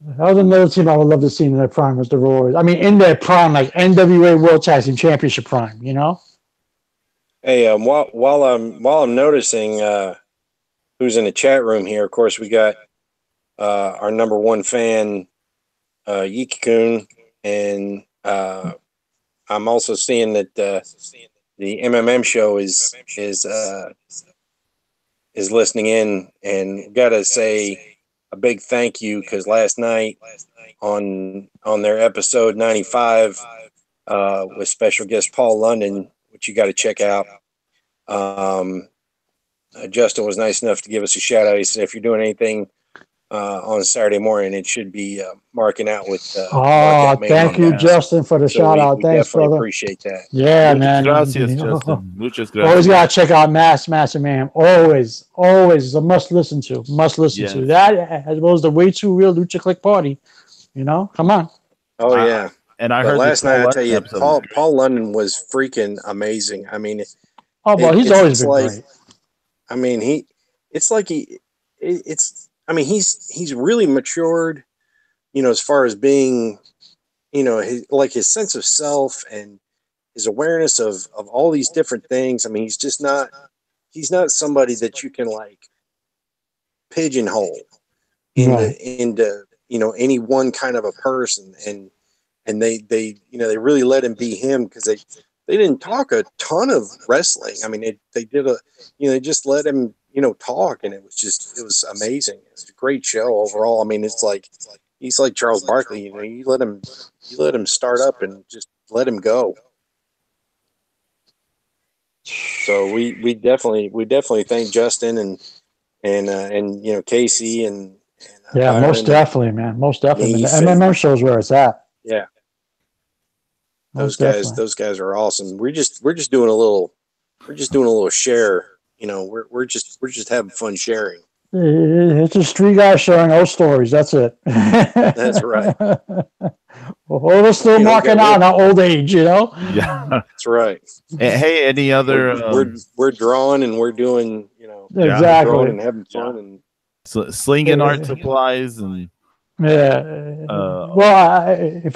S2: That was another team I would love to see in their prime was the Road Warriors. I mean, in their prime, like NWA World Tag Team Championship prime.
S3: Hey, while I'm noticing who's in the chat room here, of course we got our number one fan, Yiki-kun, and I'm also seeing that the MMM show is listening in, and gotta say a big thank you because last night on their episode 95 with special guest Paul London, which you got to check out. Justin was nice enough to give us a shout out. He said, if you're doing anything on Saturday morning, it should be marking out with.
S2: Thank you, Justin, for the shout out. Thanks, brother.
S3: Appreciate that.
S2: Yeah, man.
S1: Gracias, Justin. Muchas gracias.
S2: Always gotta check out Massive Man. Always is a must listen to. That as well as the Way Too Real Lucha Click Party. Come on.
S3: Oh yeah.
S1: And I heard
S3: last night, I tell you, Paul London was freaking amazing. I mean,
S2: he's always been great.
S3: I mean, he's really matured, as far as being, his sense of self and his awareness of all these different things. I mean, he's not somebody that you can like pigeonhole into any one kind of a person. And they really let him be him because they didn't talk a ton of wrestling. I mean, they did they just let him, talk, and it was amazing. It's a great show overall. I mean, he's like Charles Barkley. You let him start up and just let him go. So we definitely thank Justin and Casey and
S2: yeah, most definitely, man, most definitely. The MMM shows where it's at.
S3: Yeah, those guys are awesome. We're just doing a little share. We're just having fun sharing.
S2: It's just three guys sharing old stories. That's it.
S3: That's right.
S2: We're still marking out our old age,
S1: Yeah,
S3: that's right.
S1: Hey, any other?
S3: We're drawing and we're doing,
S2: exactly,
S3: drawing and having fun and
S1: slinging art supplies and.
S2: If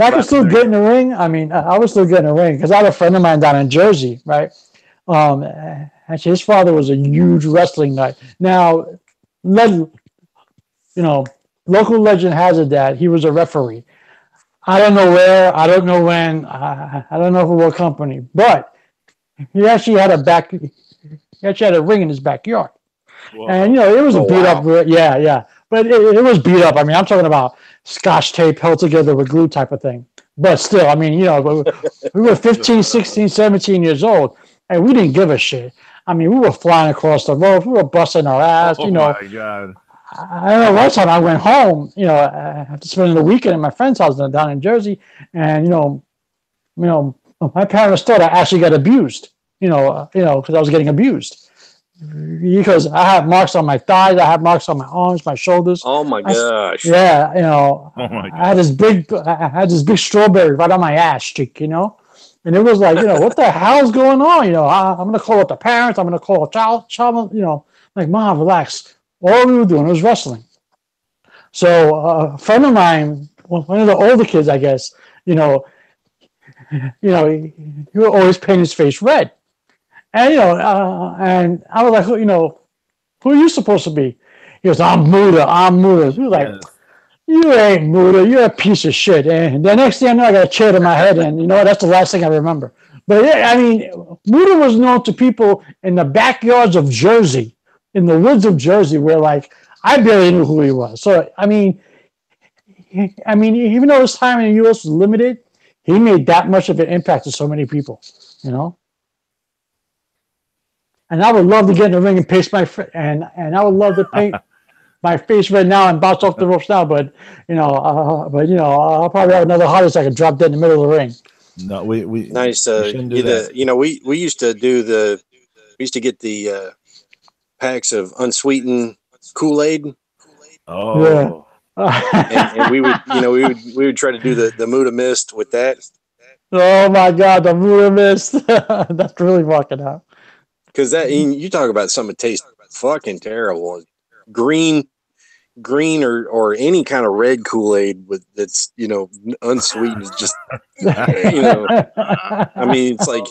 S2: I could still get in the ring, I mean, I would still get in the ring because I had a friend of mine down in Jersey, right? Actually, his father was a huge wrestling nut. Now, local legend has it that he was a referee. I don't know where, I don't know when, I don't know for what company, but he actually had a ring in his backyard. Whoa. And it was a beat up, yeah. But it was beat up. I mean, I'm talking about Scotch tape held together with glue type of thing. But still, I mean, we were 15, 16, 17 years old, and we didn't give a shit. I mean, we were flying across the road. We were busting our ass.
S1: Oh, my God.
S2: I don't know, one time I went home, after spending the weekend at my friend's house down in Jersey, and, my parents thought I actually got abused, because I was getting abused. Because I have marks on my thighs, I have marks on my arms, my shoulders.
S3: Oh my gosh!
S2: Yeah,
S1: Oh my God.
S2: I had this big strawberry right on my ass cheek, and it was like, what the hell's going on? I'm gonna call up the parents. I'm gonna call a child. Like, Mom, relax. All we were doing was wrestling. So a friend of mine, one of the older kids, I guess, he would always paint his face red. And, and I was like, who are you supposed to be? He goes, I'm Muda. We were like, you ain't Muda. You're a piece of shit. And the next thing I know, I got a chair to my head. And, that's the last thing I remember. But, yeah, I mean, Muda was known to people in the backyards of Jersey, in the woods of Jersey, where, like, I barely knew who he was. So, I mean, even though his time in the U.S. was limited, he made that much of an impact to so many people, And I would love to get in the ring and paste and I would love to paint my face red now and bounce off the ropes now. But I'll probably have another heart attack and drop dead in the middle of the ring.
S1: No, we
S3: nice. We used to get the packs of unsweetened Kool-Aid.
S1: Oh,
S3: yeah. and we would try to do the Muda Mist with that.
S2: Oh my God, the Muda Mist! That's really fucking up.
S3: Because you talk about something that tastes fucking terrible. Green or any kind of red Kool-Aid that's unsweetened is just I mean it's like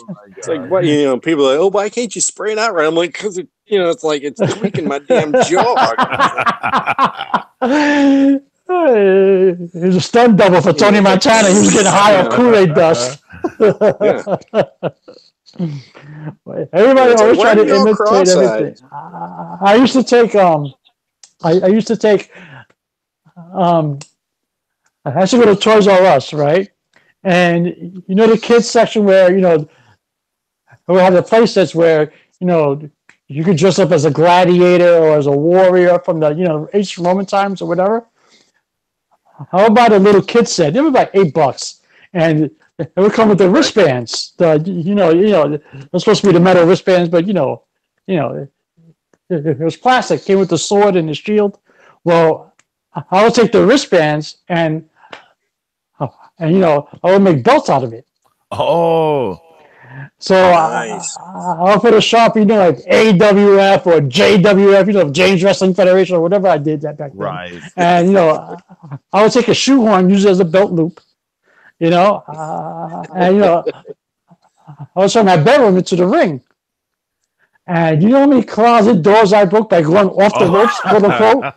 S3: what people are like, oh, why can't you spray it out right? I'm like, because it's like it's tweaking my damn jaw. He was a stunt double for Tony Montana. He was getting high off Kool-Aid dust. Everybody always try to imitate everything. I used to take I used to go to Toys R Us, right? And the kids section where we have the play sets where you could dress up as a gladiator or as a warrior from the ancient Roman times or whatever. How about a little kid set? They were like $8, and it would come with the wristbands. They're supposed to be the metal wristbands, but it was plastic. Came with the sword and the shield. Well, I would take the wristbands and I would make belts out of it.
S1: Oh,
S2: so nice. I'll put a Sharpie, like AWF or JWF, James Wrestling Federation or whatever I did that back then.
S1: Right.
S2: And I would take a shoehorn, use it as a belt loop. And I would turn my bedroom into the ring. And you know how many closet doors I broke by going off the ropes, quote unquote?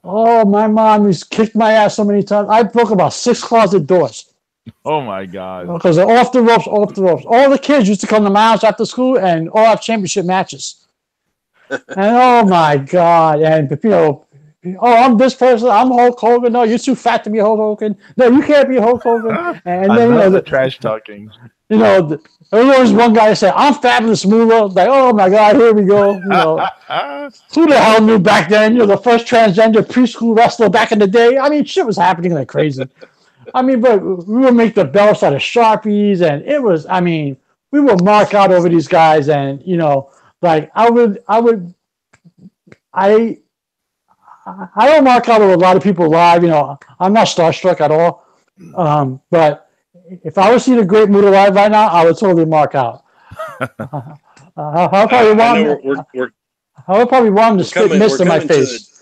S2: Oh, my mom has kicked my ass so many times. I broke about 6 closet doors.
S1: Oh my God.
S2: Because they're off the ropes, off the ropes. All the kids used to come to my house after school and all have championship matches. And oh my God. And, you know, oh, I'm this person. I'm Hulk Hogan. No, you're too fat to be Hulk Hogan. No, you can't be Hulk Hogan. And
S1: I
S2: then,
S1: love the trash talking.
S2: you know, there was one guy that said, I'm Fabulous Moolah. Like, oh my God, here we go. You know, who the hell knew back then? You know, the first transgender preschool wrestler back in the day. I mean, shit was happening like crazy. I mean, but we would make the belts out of Sharpies, and it was, I mean, we would mark out over these guys, and, you know, like I don't mark out over a lot of people live. You know, I'm not starstruck at all. But if I was seeing a great Muta live right now, I would totally mark out. I would probably want him to spit mist in my face.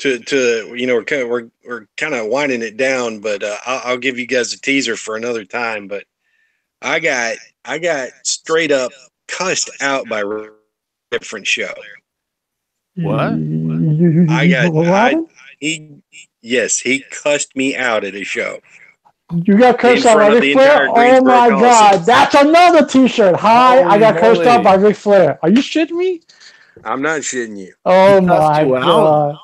S3: You know, we're kind of winding it down, but I'll give you guys a teaser for another time. But I got straight up cussed out by a different show.
S1: What?
S3: He cussed me out at a show.
S2: You got cursed out by Ric Flair? Oh my God, that's another T-shirt. Hi, I got cursed out by Ric Flair. Are you shitting me?
S3: I'm not shitting you.
S2: Oh my God.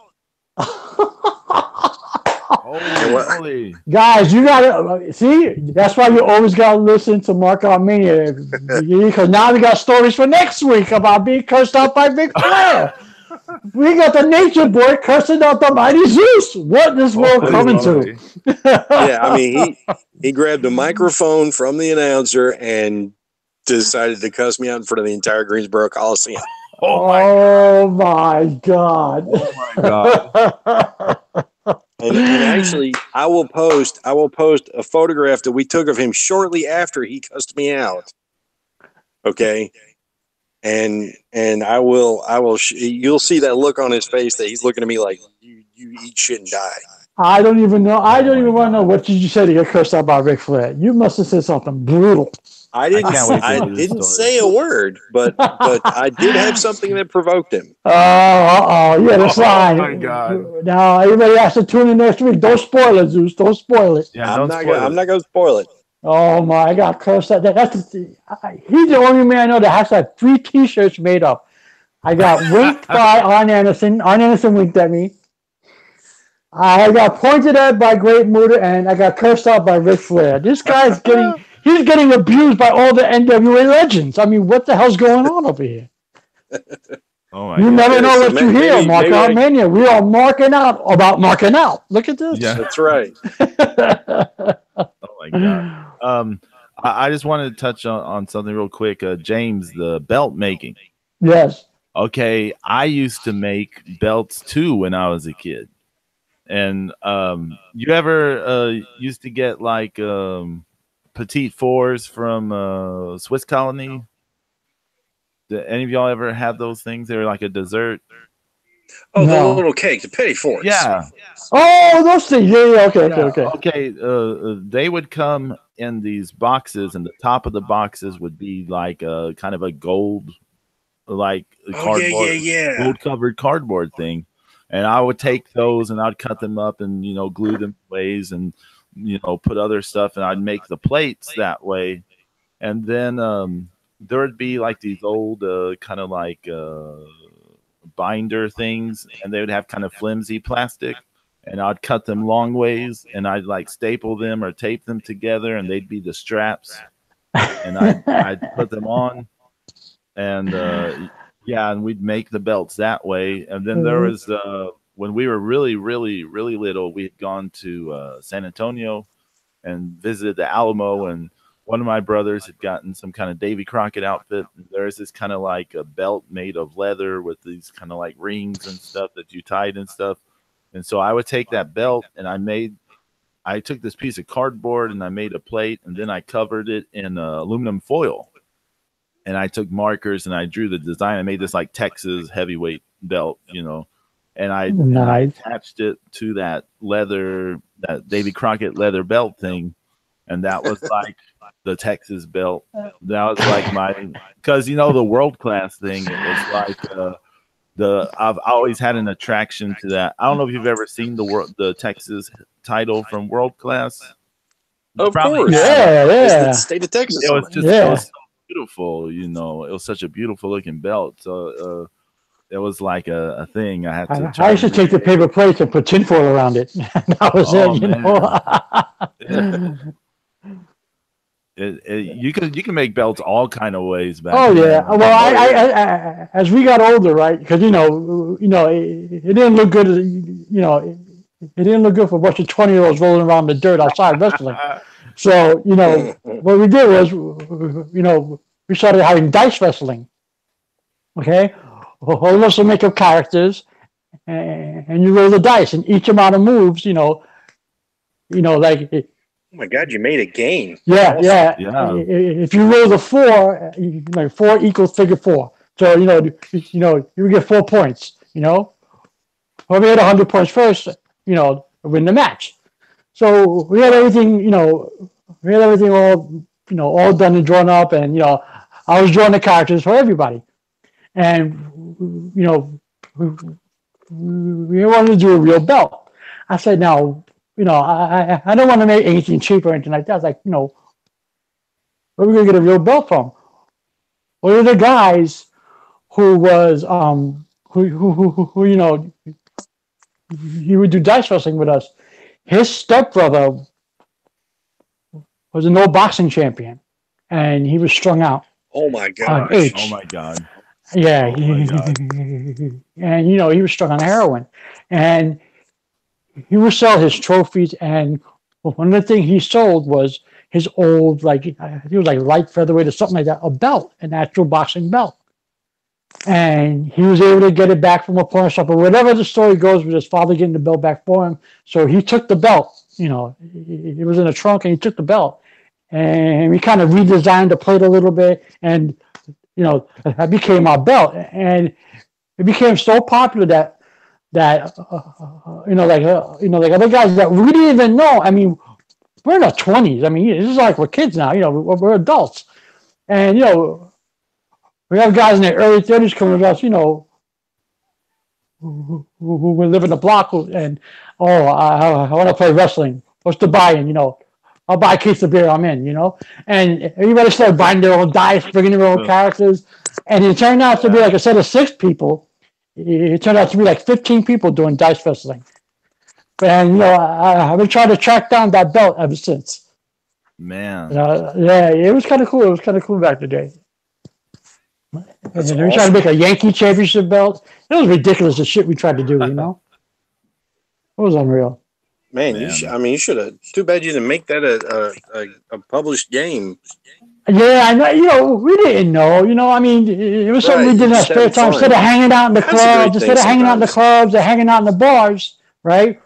S1: Holy.
S2: Guys, you gotta see. That's why you always gotta listen to Mark Out Mania, because now we got stories for next week about being cursed out by Ric Flair. We got the Nature Boy cursing out the mighty Zeus. What is this world coming to?
S3: Yeah, I mean, he grabbed a microphone from the announcer and decided to cuss me out in front of the entire Greensboro Coliseum.
S2: Oh my God.
S1: Oh my God.
S3: And actually, I will post a photograph that we took of him shortly after he cussed me out. Okay. And you'll see that look on his face that he's looking at me like, you eat shit and die.
S2: I don't even know. I don't even want to know what you said to get cursed out by Ric Flair. You must have said something brutal.
S3: I didn't say a word, but I did have something that provoked him.
S2: Yeah, that's fine.
S1: Oh my God!
S2: Now everybody has to tune in next week. Don't spoil it, Zeus. Don't spoil it.
S1: Yeah,
S3: I'm not going to spoil it.
S2: Oh my! I got cursed out. He's the only man I know that has to have 3 T-shirts made up. I got winked by Arn Anderson. Arn Anderson winked at me. I got pointed at by Great Muta, and I got cursed out by Ric Flair. This guy's he's getting abused by all the NWA legends. I mean, what the hell's going on over here?
S1: Oh my
S2: you
S1: God.
S2: Never know what you hear. Mark Out Mania. We are marking out about marking out. Look at this.
S1: Yeah,
S3: that's right.
S1: Oh my God. I just wanted to touch on something real quick. James, the belt making.
S2: Yes.
S1: Okay, I used to make belts too when I was a kid. And you ever used to get like petite fours from Swiss Colony? Did any of y'all ever have those things? They were like a dessert.
S3: Oh, no. The little cake, the petit fours.
S1: Yeah.
S2: Oh, those things. Yeah. Okay.
S1: They would come in these boxes, and the top of the boxes would be like kind of a gold, like cardboard, gold covered cardboard thing. And I would take those and I'd cut them up and, glue them ways and, put other stuff, and I'd make the plates that way. And then there would be like these old kind of like binder things, and they would have kind of flimsy plastic, and I'd cut them long ways and I'd like staple them or tape them together, and they'd be the straps, and I'd put them on, and and we'd make the belts that way. And then there was when we were really, really, really little, we had gone to San Antonio and visited the Alamo, and one of my brothers had gotten some kind of Davy Crockett outfit. There's this kind of like a belt made of leather with these kind of like rings and stuff that you tied and stuff. And so I would take that belt and I took this piece of cardboard and I made a plate, and then I covered it in aluminum foil. And I took markers and I drew the design. I made this like Texas heavyweight belt, and I attached it to that Davy Crockett leather belt thing. And that was like the Texas belt. That was like because the world class thing. It was like I've always had an attraction to that. I don't know if you've ever seen the Texas title from World Class.
S3: Of
S1: Probably,
S3: course.
S2: Yeah,
S3: It's the
S2: yeah.
S3: state of Texas.
S1: It was
S3: on it.
S1: just
S2: Yeah.
S1: it was so beautiful, you know. It was such a beautiful looking belt. So it was like a thing. I had to try.
S2: I used to take the paper plates and put tinfoil around it. That was
S1: Oh,
S2: it, you
S1: man.
S2: know.
S1: You can make belts all kind of ways back.
S2: Oh
S1: then.
S2: yeah. Well, I as we got older, right? Because it didn't look good. It didn't look good for a bunch of 20-year-olds rolling around the dirt outside wrestling. So what we did was, we started having dice wrestling. Okay, all of us will make up characters, and you roll the dice, and each amount of moves, like.
S3: Oh my God, you made a game.
S2: Yeah,
S3: Awesome.
S2: yeah. If you roll the 4, like 4 equals figure 4. So you get 4 points. Whoever had 100 points first, win the match. So we had everything, all done and drawn up, and I was drawing the characters for everybody, and we wanted to do a real belt. I said, now, I don't want to make anything cheap or anything like that. I was like, where are we gonna get a real belt from? One of the guys who was who he would do dice wrestling with us. His stepbrother was an old boxing champion, and he was strung out
S3: Oh my
S2: on
S3: God.
S2: H.
S1: Oh my God.
S2: Yeah,
S1: Oh my God.
S2: and he was strung on heroin, and he would sell his trophies. And one of the things he sold was his old, like, I think it was like light featherweight or something like that, a belt, an actual boxing belt. And he was able to get it back from a pawn shop, or whatever the story goes, with his father getting the belt back for him. So he took the belt, it was in a trunk, and he took the belt, and we kind of redesigned the plate a little bit, and that became our belt. And it became so popular that like other guys that we didn't even know. I mean, we're in our 20s. I mean, this is like we're kids now. We're adults, and we have guys in their early 30s coming to us. Who live in the block, and I want to play wrestling. What's the buy-in? I'll buy a case of beer. I'm in. And everybody started buying their own dice, bringing their own characters, and it turned out to be like a set of 6 people. It turned out to be like 15 people doing dice wrestling. And I've been trying to track down that belt ever since.
S1: Man.
S2: Yeah, it was kind of cool. It was kind of cool back in the day.
S3: That's
S2: We tried to make a Yankee championship belt. It was ridiculous, the shit we tried to do. It was unreal.
S3: Man, you should have. Too bad you didn't make that a published game.
S2: Yeah, I know. We didn't know. I mean, it was something we did in our spare time. Instead of hanging out in the clubs, instead of hanging out in the clubs, or hanging out in the bars, right?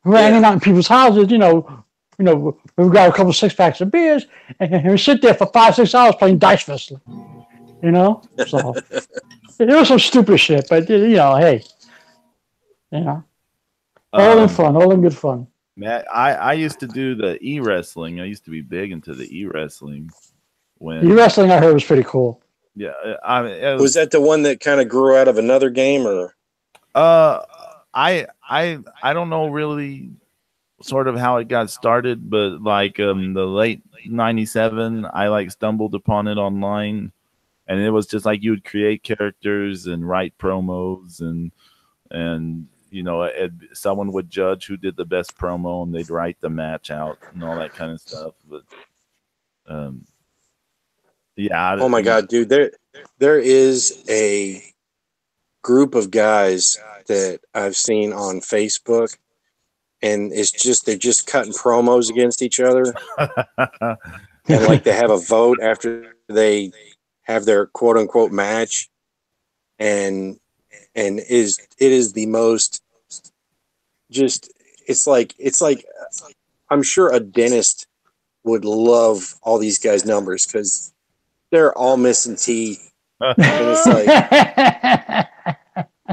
S2: We're hanging out in people's houses. We got a couple 6-packs of beers, and we sit there for 5-6 hours playing dice wrestling. So it was some stupid shit, but hey, all in fun, all in good fun.
S1: Man, I used to do the e-wrestling. I used to be big into the e-wrestling.
S2: E-wrestling, I heard, was pretty cool.
S1: Yeah,
S3: was that the one that kind of grew out of another game, or?
S1: I don't know really sort of how it got started, but like the late '97, I stumbled upon it online, and it was just like you would create characters and write promos, and someone would judge who did the best promo, and they'd write the match out and all that kind of stuff. But yeah.
S3: Oh my God, dude! There is a group of guys that I've seen on Facebook, and they're just cutting promos against each other, and they have a vote after they have their quote unquote match, and it is the most it's like I'm sure a dentist would love all these guys' numbers because they're all missing teeth. And it's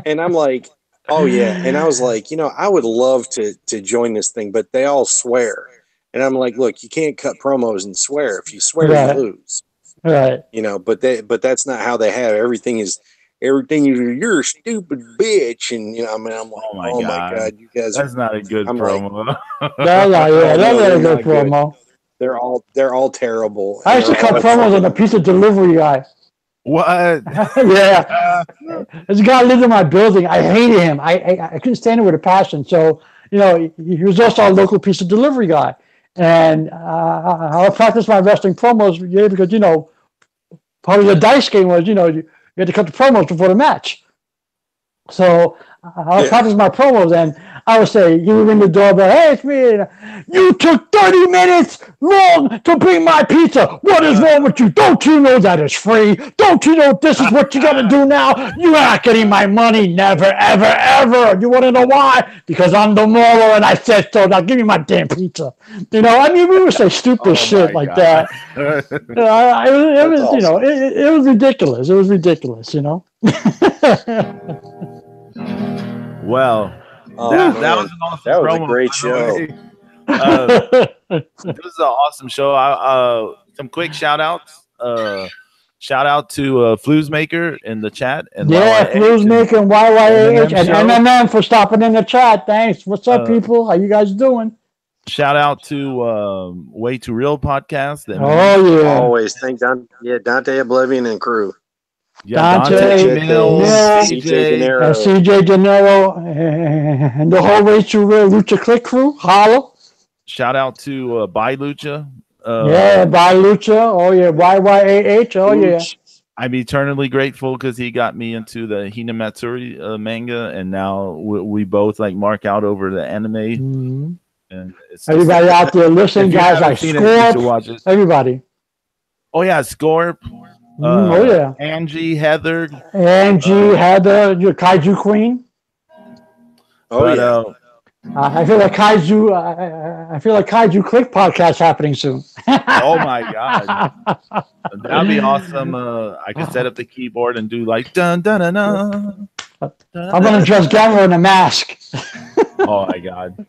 S3: and I'm like, oh yeah. And I was like, I would love to join this thing, but they all swear. And I'm like, look, you can't cut promos and swear. If you swear, you lose.
S2: Right.
S3: But that's not how they have it. Everything is you're a stupid bitch. And I'm like, oh my God, you guys
S1: that's not a good promo.
S2: That's not a good promo.
S3: They're all terrible.
S2: I used to cut promos on a pizza delivery guy.
S1: What?
S2: Yeah. This guy lived in my building. I hated him. I couldn't stand him with a passion. So, he was also a local pizza delivery guy. And I would practice my wrestling promos, because, part of the dice game was, you had to cut the promos before the match. So I would practice my promos, and I would say, you would ring the doorbell, hey, it's me. You took 30 minutes long to bring my pizza. What is wrong with you? Don't you know that it's free? Don't you know this is what you got to do now? You're not getting my money. Never, ever, ever. You want to know why? Because I'm the mauler, and I said so. Now give me my damn pizza. We would say stupid shit like that. It was ridiculous. It was ridiculous,
S1: Well, that was an awesome
S3: that was
S1: promo,
S3: a great show.
S1: This is an awesome show. Some quick shout outs. Shout out to Floozemaker in the chat. And
S2: Floozemaker and YYAH and MMM for stopping in the chat. Thanks. What's up, people? How you guys doing?
S1: Shout out to Way Too Real podcast.
S2: Oh, yeah.
S3: Always. Thank Dante Oblivion and crew.
S1: Yeah, Dante Mills,
S2: CJ De Niro, and the whole Way Too Real Lucha Click crew. Holla.
S1: Shout out to Bye Lucha.
S2: Bye Lucha. Oh, yeah. YYAH. Oh, yeah.
S1: I'm eternally grateful because he got me into the Hina Matsuri manga, and now we both mark out over the anime.
S2: Mm-hmm.
S1: And
S2: everybody out there listening, guys, like Scorp. Everybody.
S1: Oh, yeah, Scorp.
S2: Oh, yeah.
S1: Angie, Heather,
S2: your Kaiju Queen. I feel like Kaiju Click podcast happening soon.
S1: Oh my god, that'd be awesome. I could set up the keyboard and do dun dun dun dun.
S2: I'm gonna dress Gamma in a mask.
S1: Oh my god.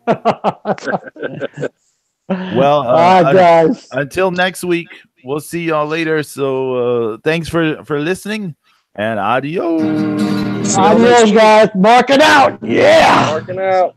S1: Well,
S2: guys.
S1: Until next week, we'll see y'all later. So thanks for listening, and adios.
S2: Adios, guys. Mark it out. Yeah.
S3: Marking out.